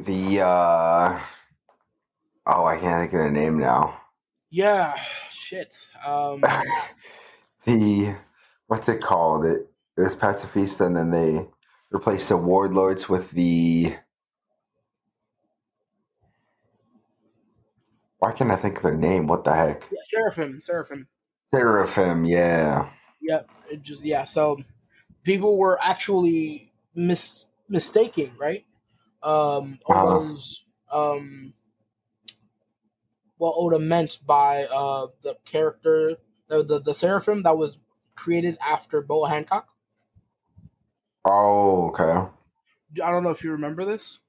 I can't think of their name now. Yeah, shit. The what's it called? It was Pacifista, and then they replaced the warlords with the. Why can't I think of their name? What the heck? Yeah, Seraphim. Seraphim, yeah. Yep. It just yeah. So people were actually mistaking, right? Uh, Oda's what Oda meant by the character, the Seraphim that was created after Boa Hancock. oh, okay. I don't know if you remember this,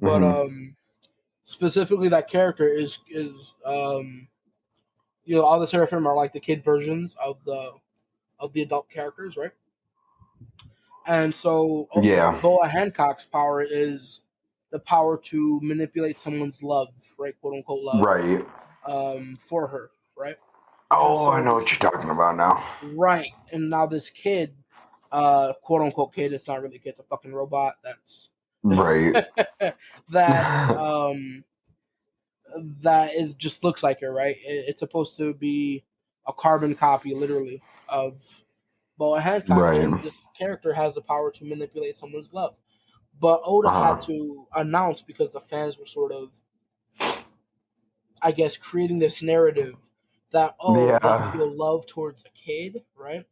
but Hmm. specifically that character is all the Seraphim are like the kid versions of the adult characters, right? And so Yeah, Boa Hancock's power is the power to manipulate someone's love, right, quote unquote love, right. for her, right? And Oh, I so know what you're talking about now. right, and now this kid, quote unquote kid, it's not really a kid, it's a fucking robot. Right. That's that is just looks like her, right? It's supposed to be a carbon copy, literally, of Boa Hancock, Right. and this character has the power to manipulate someone's love. But Oda had Uh-huh. to announce because the fans were sort of, I guess, creating this narrative that they Yeah. feel love towards a kid, right?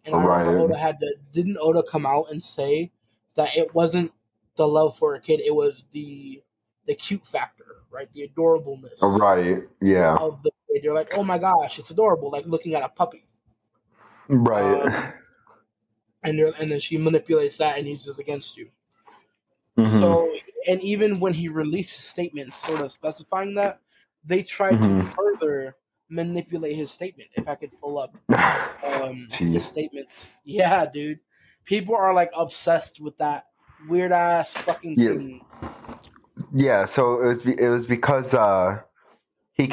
And I remember Right. didn't Oda come out and say that it wasn't the love for a kid, it was the cute factor, right? The adorableness Right. Yeah. of the kid. You're like, oh my gosh, it's adorable, like looking at a puppy. Um, Right. and then she manipulates that and uses against you. Mm-hmm. So, and even when he released his statement, sort of specifying that, they tried to Mm-hmm. further manipulate his statement. If I could pull up his Jeez. statement, yeah, dude, people are like obsessed with that weird ass fucking Yeah. thing. Yeah. So it was because she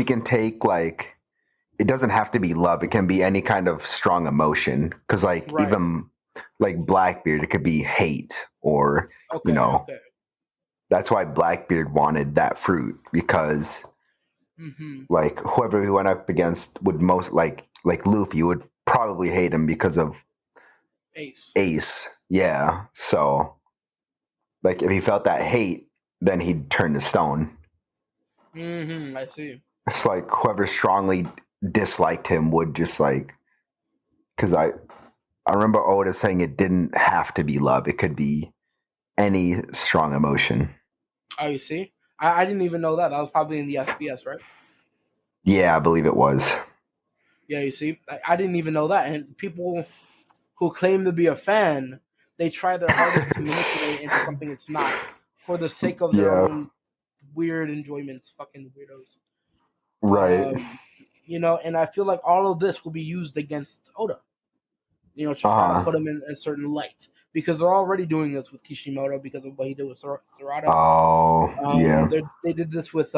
can take like it doesn't have to be love. It can be any kind of strong emotion. Because like Right. even like Blackbeard, it could be hate or you Okay. know Okay. that's why Blackbeard wanted that fruit because Mm-hmm. like whoever he went up against would most like Luffy would probably hate him because of Ace. Ace. Yeah. So like if he felt that hate, then he'd turn to stone. Mm-hmm. I see. It's like whoever strongly disliked him would just like because I remember Oda saying it didn't have to be love. It could be any strong emotion. Oh, you see, I didn't even know that. That was probably in the SBS, right? Yeah, I believe it was. Yeah, you see, I didn't even know that. And people who claim to be a fan, they try their hardest to manipulate it into something it's not, for the sake of their Yeah. own weird enjoyments. Fucking weirdos. Right. And I feel like all of this will be used against Oda. To try to Uh put huh. him in a certain light because they're already doing this with Kishimoto because of what he did with Sarada. Oh yeah. They did this with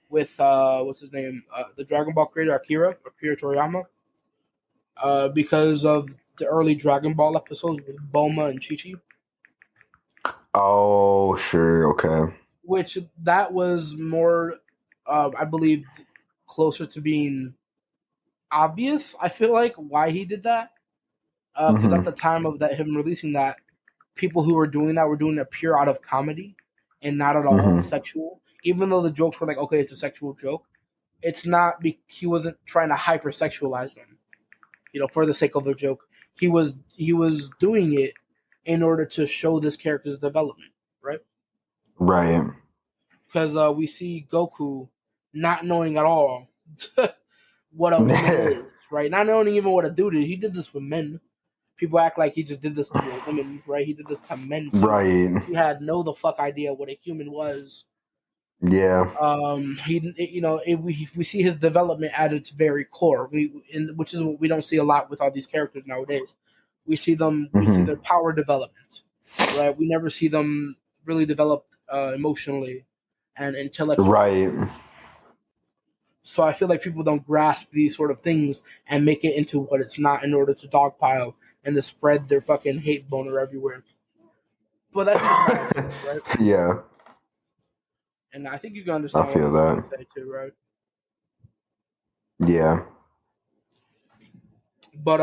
what's his name, the Dragon Ball creator Akira Toriyama, because of the early Dragon Ball episodes with Bulma and Chi Chi, Oh sure. Okay. which that was more, I believe, closer to being obvious. I feel like why he did that, because at Mhm. the time of that him releasing that, people who were doing that were doing it pure out of comedy and not at all Mhm. sexual. Even though the jokes were like, okay, it's a sexual joke, it's not. He wasn't trying to hypersexualize them, for the sake of the joke. He was doing it in order to show this character's development, right? Right. Because we see Goku not knowing at all what a woman is, right? Not knowing even what a dude is. He did this with men. People act like he just did this to a woman, right? He did this to men too. Right. He had no the fuck idea what a human was. Yeah. We see his development at its very core, which is what we don't see a lot with all these characters nowadays. We see their Mhm. power development, right? We never see them really develop emotionally and intellectually. Right. So I feel like people don't grasp these sort of things and make it into what it's not in order to dogpile and to spread their fucking hate boner everywhere. But that's just my opinion, right? Yeah. And I think you can I understand what I'm feel trying that. to say too, right? Yeah. But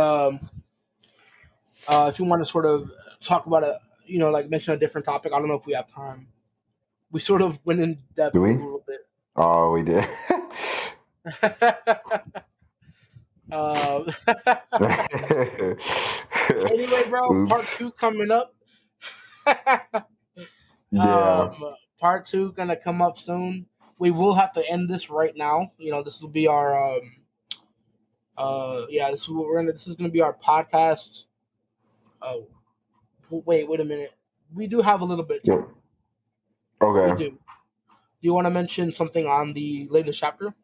if you want to sort of talk about like mention a different topic, I don't know if we have time. We sort of went in Do depth a we? little bit. Oh, we did. um, anyway, bro, part Oops. two coming up. Yeah. Part two gonna come up soon. We will have to end this right now. This will be our yeah, this is what we're gonna. This is gonna be our podcast. Oh, wait a minute. We do have a little bit of Yeah. time. We Okay. do. Do you want to mention something on the latest chapter,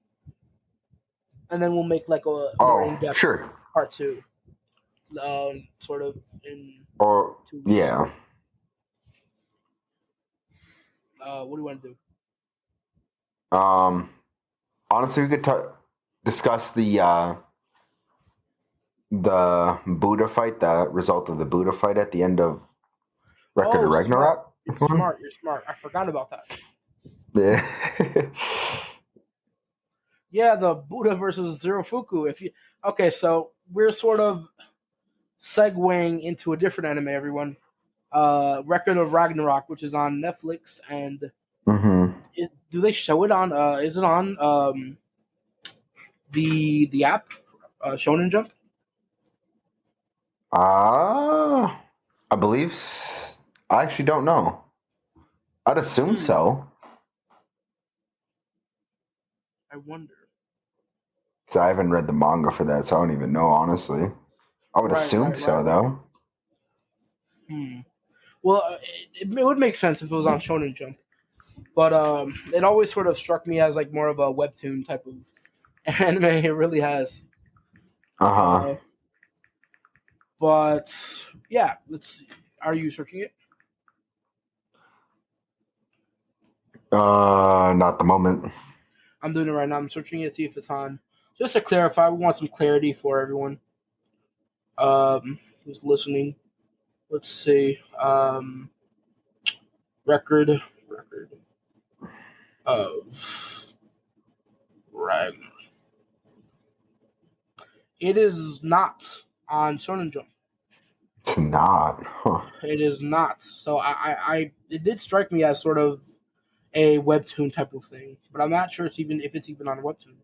and then we'll make like a more Oh, in depth sure. part two, sort of in Or 2 weeks. yeah. What do you want to do? Um. Honestly, we could discuss the Buddha fight, the result of the Buddha fight at the end of Record of Oh, smart. Ragnarok. You're smart. You're smart. I forgot about that. Yeah. Yeah, the Buddha versus Zero Fuku. Okay, so we're sort of segueing into a different anime, everyone. Record of Ragnarok, which is on Netflix, and Mm-hmm. do they show it on? Is it on the app, Shonen Jump? I believe. I actually don't know. I'd assume Hmm, so. I wonder. 'Cause I haven't read the manga for that, so I don't even know. Honestly, I would Right, assume right, right, so, right. though. Hmm. Well, it would make sense if it was on Shonen Jump, but it always sort of struck me as like more of a webtoon type of anime. It really has. Uh Uh, but yeah, let's see. Are you searching it? huh. Not the moment. I'm doing it right now. I'm searching it, see if it's on. Just to clarify, we want some clarity for everyone who's listening. Let's see. Record of Ragnar. It is not on Shonen Jump. It's not. Huh. It is not. So it did strike me as sort of a webtoon type of thing, but I'm not sure if it's even on a webtoon.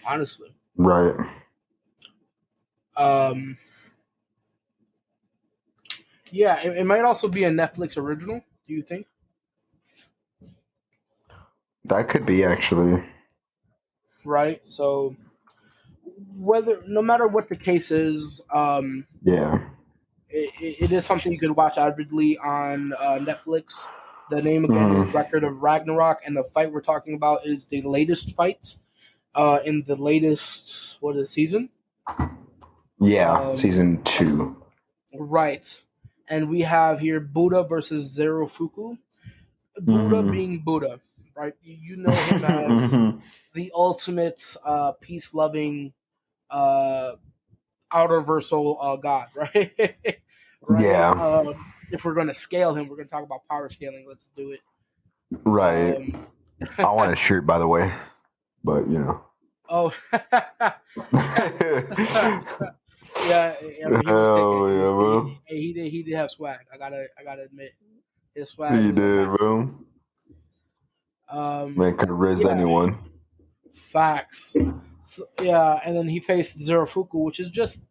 Honestly, Right. um, yeah, it might also be a Netflix original. Do you think? That could be actually. right? So no matter what the case is, Yeah. it is something you could watch avidly on Netflix. The name again is Hmm. Record of Ragnarok, and the fight we're talking about is the latest fight in the latest season? Yeah, Um, season 2. right, and we have here Buddha versus Zero Fuku. Buddha Hmm. being Buddha, right? You know him as the ultimate peace loving uh, outer versal god, right? Right. Yeah. If we're going to scale him, we're going to talk about power scaling. Let's do it. Right. Um, I want a shirt, by the way, but you know. oh, yeah. I mean, he was kicking. Hell He was yeah, bro. he did have swag. I gotta admit, his swag You was did, unmatched. bro. Man could riz Yeah, anyone. facts. So, yeah, and then he faced Zero Fuku, which is just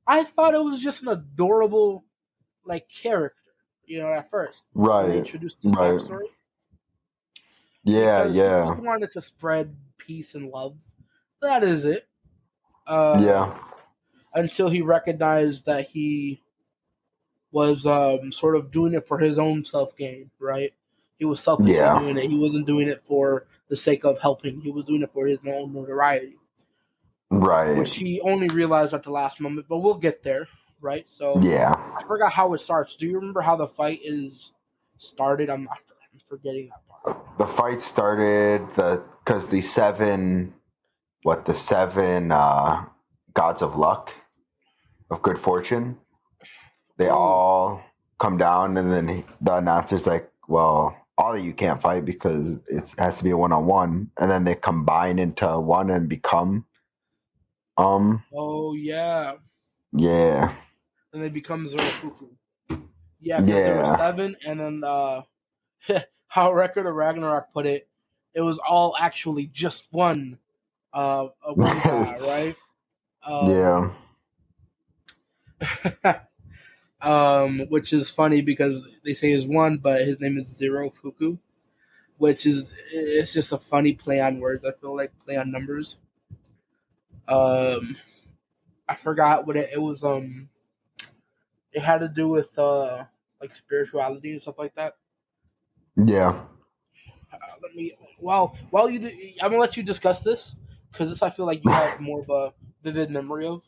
I thought it was just an adorable like character, at first when they Right. introduced his Right. backstory Yeah, because he just yeah. wanted to spread peace and love. That is it. Uh, Yeah. until he recognized that he was sort of doing it for his own self gain, right? He was selfishly Yeah. doing it. He wasn't doing it for the sake of helping. He was doing it for his own notoriety, Right. which he only realized at the last moment. But we'll get there, right? So Yeah. I forgot how it starts. Do you remember how the fight is started? I'm forgetting that part. The fight started because the seven gods of luck, of good fortune, they Oh, all come down, and then the announcer's like, well, all of you can't fight because it has to be a one-on-one, and then they combine into one and become um oh yeah. yeah. And they become Zorofuku. Yeah, because there were Yeah. seven, and then how Record of Ragnarok put it, it was all actually just one guy, right? Um, Yeah. which is funny because they say is one, but his name is Zero Fuku, which is it's just a funny play on words. I feel like play on numbers. Um, I forgot what it was. It had to do with like spirituality and stuff like that. Yeah. Let me while you do, I'm gonna let you discuss this because this I feel like you have more of a vivid memory of.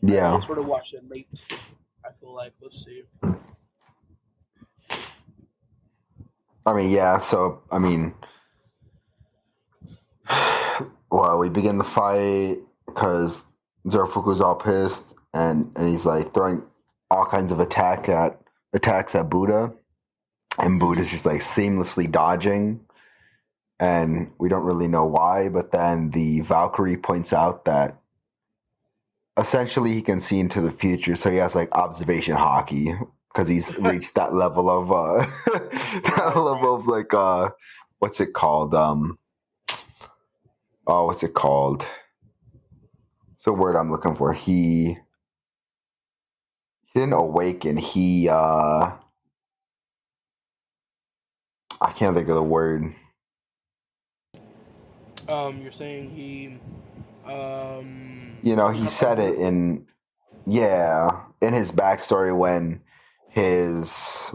I Yeah. sort of watched it late. I feel like let's see. I mean, yeah, so I mean, well, we begin the fight because Zorofuku's all pissed, and he's like throwing all kinds of attacks at Buddha, and Hmm. Buddha's just like seamlessly dodging, and we don't really know why. But then the Valkyrie points out that essentially he can see into the future, so he has like observation hockey because he's reached that level of that Right, right. level of like what's it called oh, what's it called? It's the word I'm looking for. He didn't awaken. I can't think of the word. You're saying he You know, he becomes like said it Buddha? in his backstory when his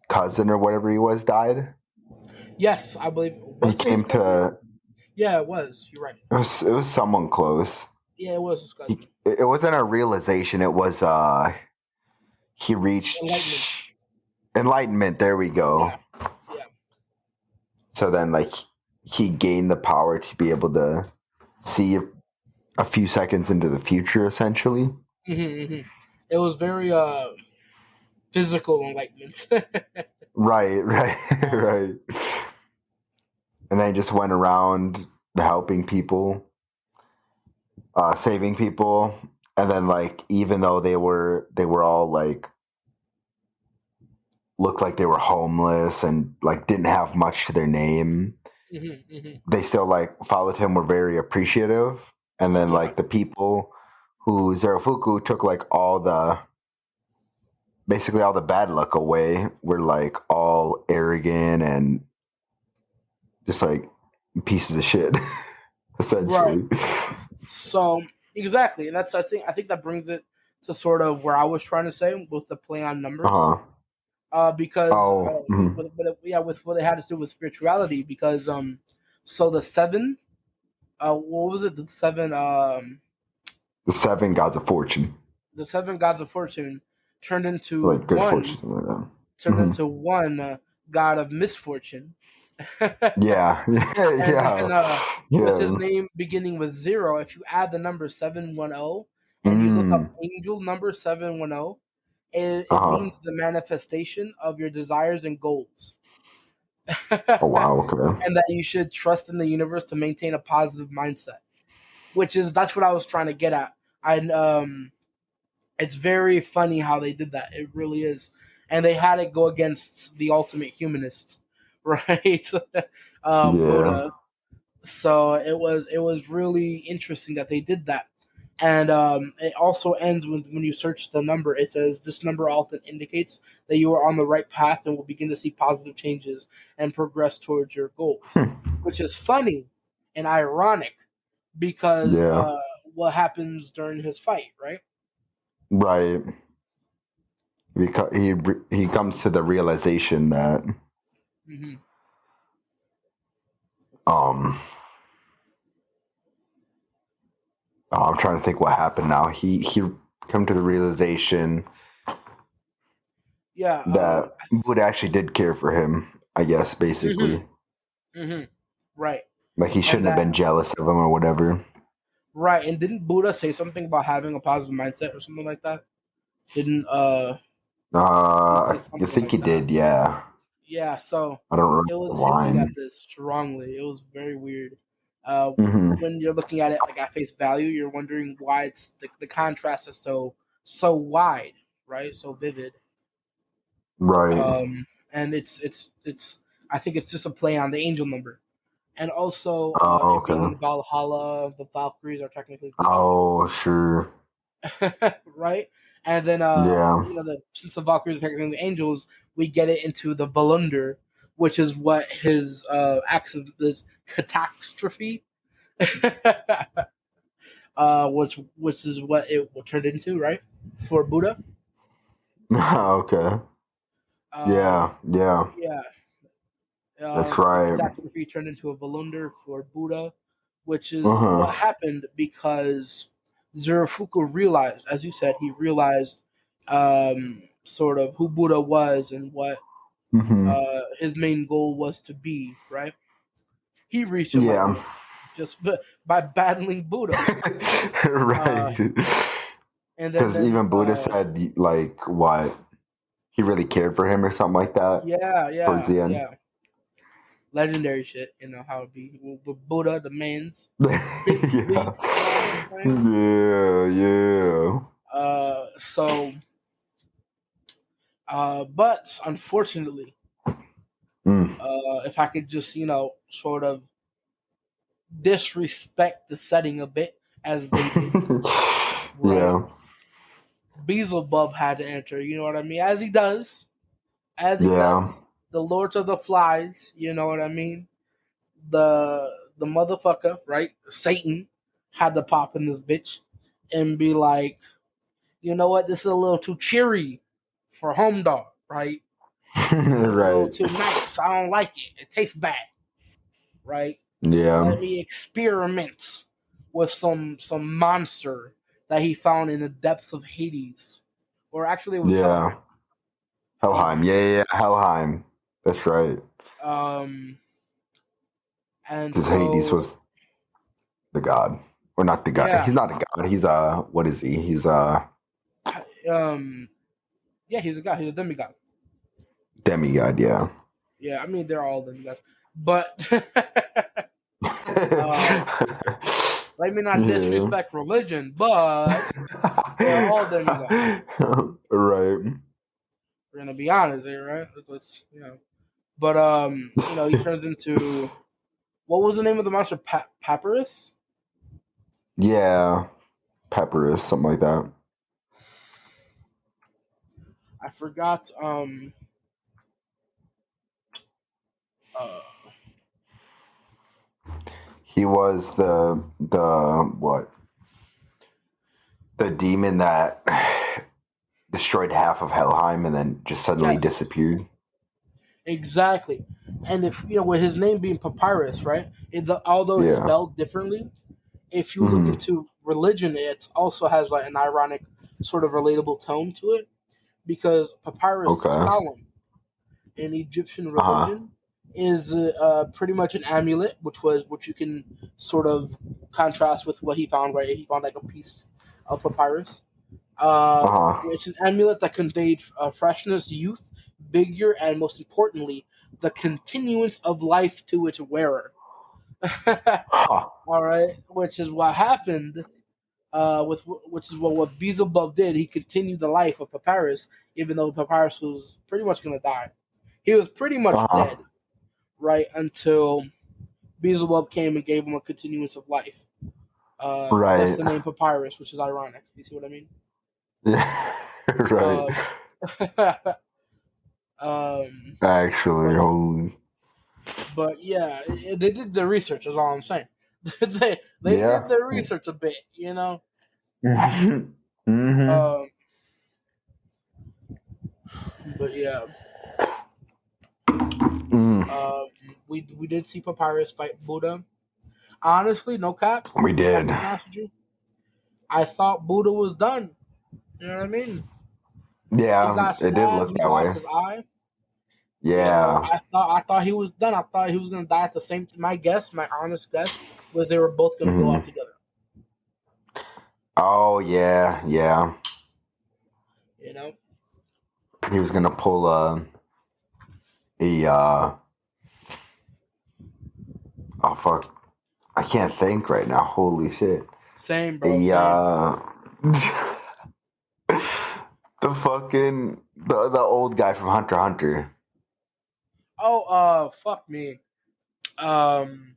cousin or whatever he was died. Yes, I believe. He Was it his came cousin? to Yeah, it was. You're right. it was someone close. Yeah, it was his cousin. It wasn't a realization. It was he Enlightenment. reached enlightenment. There we go. Yeah, yeah. So then, like, he gained the power to be able to see a few seconds into the future, essentially. Hmm. It was very physical enlightenment. Right, right, uh, right. And then he just went around helping people, saving people, and then like even though they were all like looked like they were homeless and like didn't have much to their name, hmm. Hmm. they still like followed him, were very appreciative. And then Yeah. like the people who Zerafuku took like basically all the bad luck away, were like all arrogant and just like pieces of shit, essentially. Right. So exactly, and that's I think that brings it to sort of where I was trying to say with the play on numbers, Uh-huh. because Oh, mhm. with what it had to do with spirituality, because so the seven, what was it? The 7 gods of fortune, The seven gods of fortune turned into like good one, fortune, like that. turned into one god of misfortune. Yeah, yeah, And yeah, then with his yeah. name beginning with zero, if you add the number 710 and you look up Mm. angel number 710, it Uh-huh. means the manifestation of your desires and goals. Oh And wow, okay. that you should trust in the universe to maintain a positive mindset, which is that's what I was trying to get at. I It's very funny how they did that. It really is. And they had it go against the ultimate humanist, right? Yeah. Buddha. So it was really interesting that they did that. And it also ends with when you search the number, it says this number often indicates that you are on the right path and will begin to see positive changes and progress towards your goals, Hmm. which is funny and ironic because Yeah. what happens during his fight, right? Right. Because he comes to the realization that Hmm. um I'm trying to think what happened now. He come to the realization Yeah. that Buddha actually did care for him, I guess, Hmm. basically. Hmm. Right. Like he And shouldn't have that been jealous of him or whatever. right. And didn't Buddha say something about having a positive mindset or something like that? Didn't he say I something think like he that? did, yeah. Yeah. So I don't remember it the was hinting at line. this strongly. It was very weird. Uh, Hmm. when you're looking at it like at face value, you're wondering why it's the contrast is so wide, right? So vivid. Right. And it's I think it's just a play on the angel number, and also Oh, it being okay. in Valhalla, the Valkyries are technically the Oh, sure. right? And then Yeah. since the Valkyries are technically the angels, we get it into the Volunder, which is what his acts of this catastrophe which is what it turned into, right? For Buddha. Okay. Uh Yeah. Yeah. yeah. That's The right. catastrophe turned into a Volunder for Buddha, which is what Uh-huh. happened because Zarafuku realized, as you said, he realized sort of who Buddha was and what Hmm. his main goal was to be, right? He reached Yeah. enlightenment just by battling Buddha. Uh, Right. and Because even Buddha said, like, what? He really cared for him or something like that yeah, towards yeah, the end. yeah. Legendary shit, how it be with Buddha, the man's big Yeah. leap, you know what I'm saying? Yeah. Yeah. So but unfortunately, Mm. if I could just, sort of disrespect the setting a bit as they did, right? Yeah. Beelzebub had to enter, you know what I mean? As he Yeah. does. The Lords of the Flies, you know what I mean? The motherfucker, right? Satan had to pop in this bitch and be like, you know what? This is a little too cheery for Home Dog, right? A little Right. too nice. I don't like it. It tastes bad, right? Yeah. Let me experiment with some monster that he found in the depths of Hades, or actually it was Yeah. Helheim. Helheim. Helheim. Yeah, yeah, yeah. Helheim. That's right. Um, and Because Hades so was the god. Or not the god. yeah, He's not a god. He's what is he? He's um, yeah, he's a god. He's a demigod. demigod, yeah. Yeah, I mean they're all demigods, but uh, let me not Yeah. disrespect religion, but they're all demigods. Right. We're gonna be honest here, right? But he turns into what was the name of the monster? Papyrus? Yeah. Papyrus, something like that. I forgot. Uh, He was the what? The demon that destroyed half of Helheim and then just suddenly Yes, disappeared. exactly. And if with his name being Papyrus, right? Although it's Yeah. spelled differently, if you look Mm-hmm. into religion, it also has like an ironic, sort of relatable tone to it because papyrus Okay. solemn in Egyptian Uh-huh. religion is pretty much an amulet, which you can sort of contrast with what he found. Right, he found like a piece of papyrus. Uh-huh. It's an amulet that conveyed freshness, youth, vigor, and most importantly, the continuance of life to its wearer. Huh. All right, which is what happened which is what Beelzebub did. He continued the life of Papyrus, even though Papyrus was pretty much going to die. He was pretty much Uh-huh. dead, right, until Beelzebub came and gave him a continuance of life. Thus Right. the name Papyrus, which is ironic. You see what I mean? Yeah. Right. Um, um, Actually, but holy. but yeah, they did their research. Is all I'm saying. They did Yeah. their research a bit, you know. Mm-hmm. Um, but yeah, Mm. um, we did see Papyrus fight Buddha. Honestly, no cap. We If I'm did. being honest with you, I thought Buddha was done. You know what I mean? He Yeah, got it did stabbed. look He that lost way. his eye. Yeah. I thought he was done. I thought he was gonna die at the same. My honest guess, was they were both gonna go Hmm. out together. Oh yeah, yeah. You know? He was gonna pull a oh fuck. I can't think right now. Holy shit. Same, bro. A Same. the fucking the old guy from Hunter x Hunter. Oh, fuck me. Um.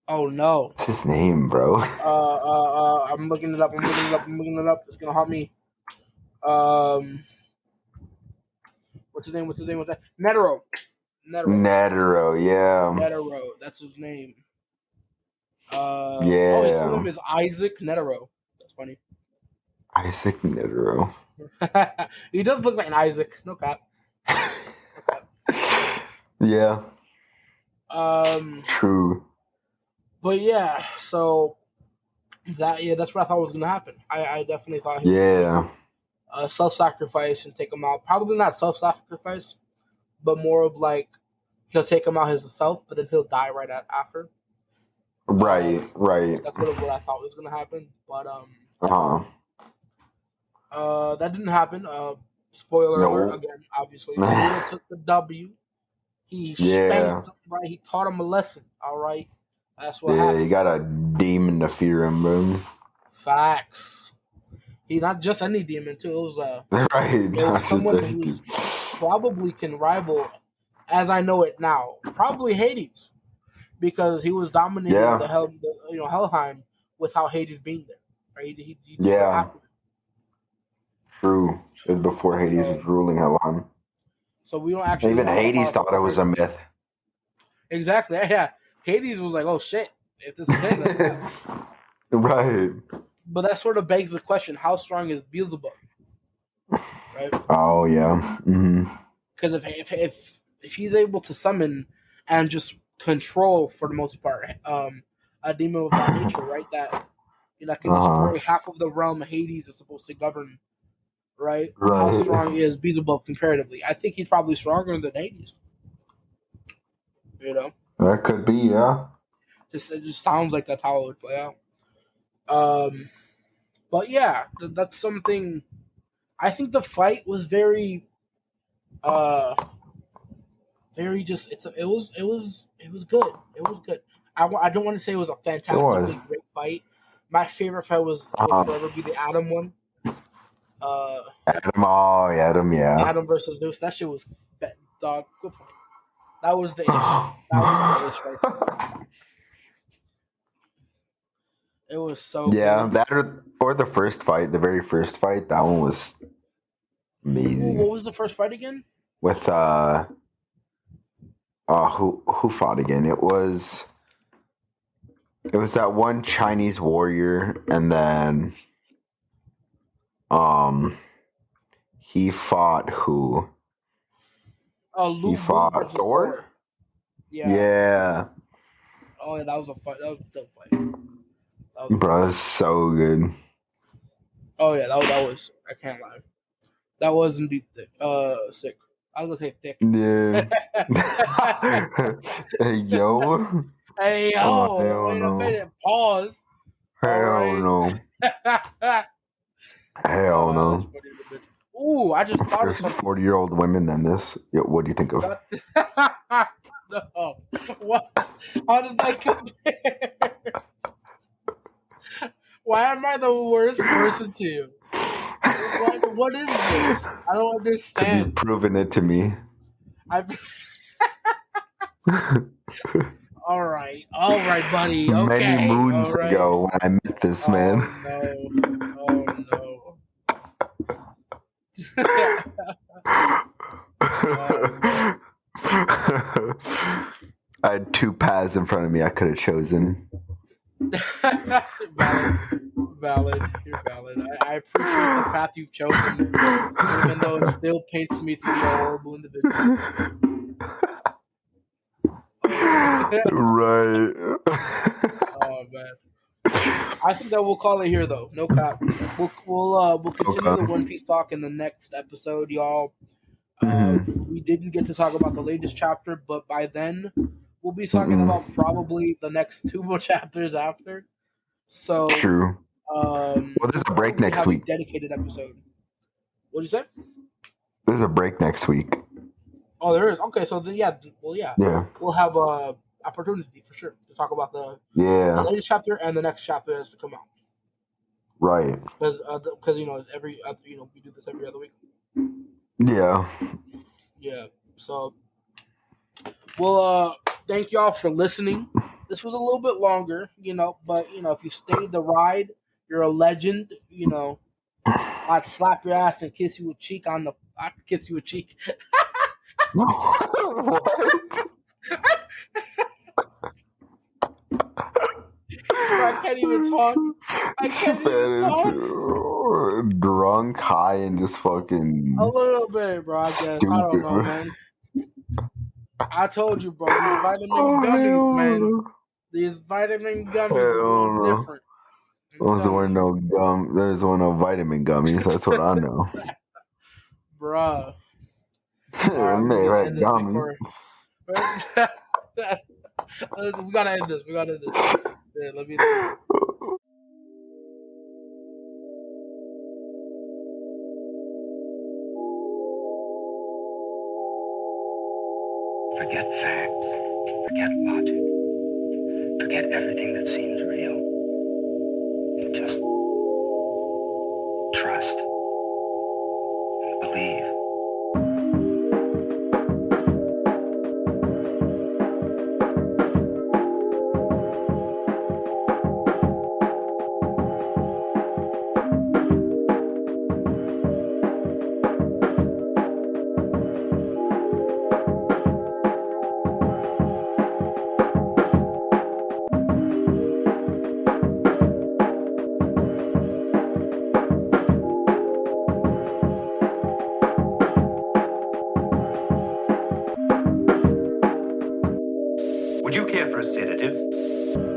Oh no. What's his name, bro? I'm looking it up. I'm looking it up. I'm looking it up. It's gonna help me. Um. What's his name? What's his name? What's that? Netero. Netero. Netero, yeah. Netero. That's his name. Oh, his full name Yeah. is Isaac Netero. That's funny. Isaac Netero. He does look like an Isaac. No cap. No cap. Yeah, Um, true. but yeah, so that's what I thought was gonna happen. I definitely thought he was gonna Yeah. self-sacrifice and take him out. Probably not self-sacrifice, but more of like he'll take him out himself, but then he'll die after. Right, right. That's what I thought was gonna happen. But Uh-huh. that didn't happen. Spoiler alert No. again. Obviously, Buddha took the W. He Yeah. spanked him, right? He taught him a lesson. All right, that's what Yeah, you happened. got a demon to fear him, bro. Facts. He not just any demon too. Right, It was not just someone anything. who's probably can rival, as I know it now, probably Hades, because he was dominating Yeah, Helheim without Hades being there. Right? He did what yeah, happened. true. It was before Hades So was ruling Helheim. so we don't actually Even know how Hades powerful thought it was a Papyrus is. myth. Exactly. Yeah. Hades was like, oh shit, if this is it, let's go. Right. But that sort of begs the question: how strong is Beelzebub? Right? Oh, yeah. Mm-hmm. Because if he's able to summon and just control for the most part a demon of that nature, right? That can Uh-huh. destroy half of the realm Hades is supposed to govern, right? How Right. strong is Beelzebub comparatively? I think he's probably stronger than Hades. You know, That could be, yeah. it just sounds like that's how it would play out. Um, but yeah, that's something. I think the fight was uh very just it was good. It was good. I don't want to say it was a It was. fantastically great fight. My favorite fight will Uh-huh. forever be the Adam one. Uh, Adam, oh, yeah, Adam, yeah. Adam versus Zeus. That shit was dog. Good point. That was the ish. That was the ish right there. It was so Yeah, good. that or the first fight, the very first fight, that one was Ooh, what amazing. was the first fight again? With who fought again? It was It was that one Chinese warrior, and then he fought who? He Lu Bu fought versus Thor? Thor. Yeah. Yeah. Oh, yeah, that was a fight. That was a dope fight. That was Bro, that's so good. Oh yeah, that was. I can't lie. That was indeed thick. Sick. I was gonna say thick. Yeah. Hey, yo. Hey Oh, yo, hell wait a no. minute. Pause. All Hell right. no. Hell Oh, that's no. funny as a bitch. Ooh, I just thought of There's something. 40-year-old women than this. Yo, what do you think of? No. What? How does that compare? Why am I the worst person to you? What is this? I don't Because you've understand. proven it to me. All right, buddy. Many Okay, moons all right. ago when I met this man. Oh no! Oh no! Oh man! I had two paths in front of me I could have chosen. Valid. You're valid. I appreciate the path you've chosen, even though it still paints me to be a horrible individual. Right. Oh man! I think that we'll call it here, though. No cap. We'll continue Okay. the One Piece talk in the next episode, y'all. Mhm. We didn't get to talk about the latest chapter, but by then we'll be talking about probably the next two more chapters after. So, True. Well, we'll there's a break probably next have week. a dedicated episode. What did you say? There's a break next week. Oh, there is. Okay, so then yeah, well yeah, Yeah. we'll have a opportunity for sure to talk about the Yeah. latest chapter and the next chapter has to come out Right. because every we do this every other week. Yeah. Yeah. So well, thank y'all for listening. This was a little bit longer, but if you stayed the ride, you're a legend. I'd slap your ass and kiss you a cheek on the. I could kiss you a cheek. What? I can't even talk. I can't even talk. Drunk, high, and just fucking A little bit, bro. I guess. stupid. I don't know, man. I told you, bro. These vitamin Oh, gummies, man. hell These vitamin gummies is a Hell little no. different. Those weren't no gum. There's one no vitamin gummies. That's what I know. Bruh. Alright, let me Made just that end this gummy. before. We gotta end this. Yeah, let me. Forget facts. Forget logic. Forget everything that seems real. And just trust. Believe. Would you care for a sedative?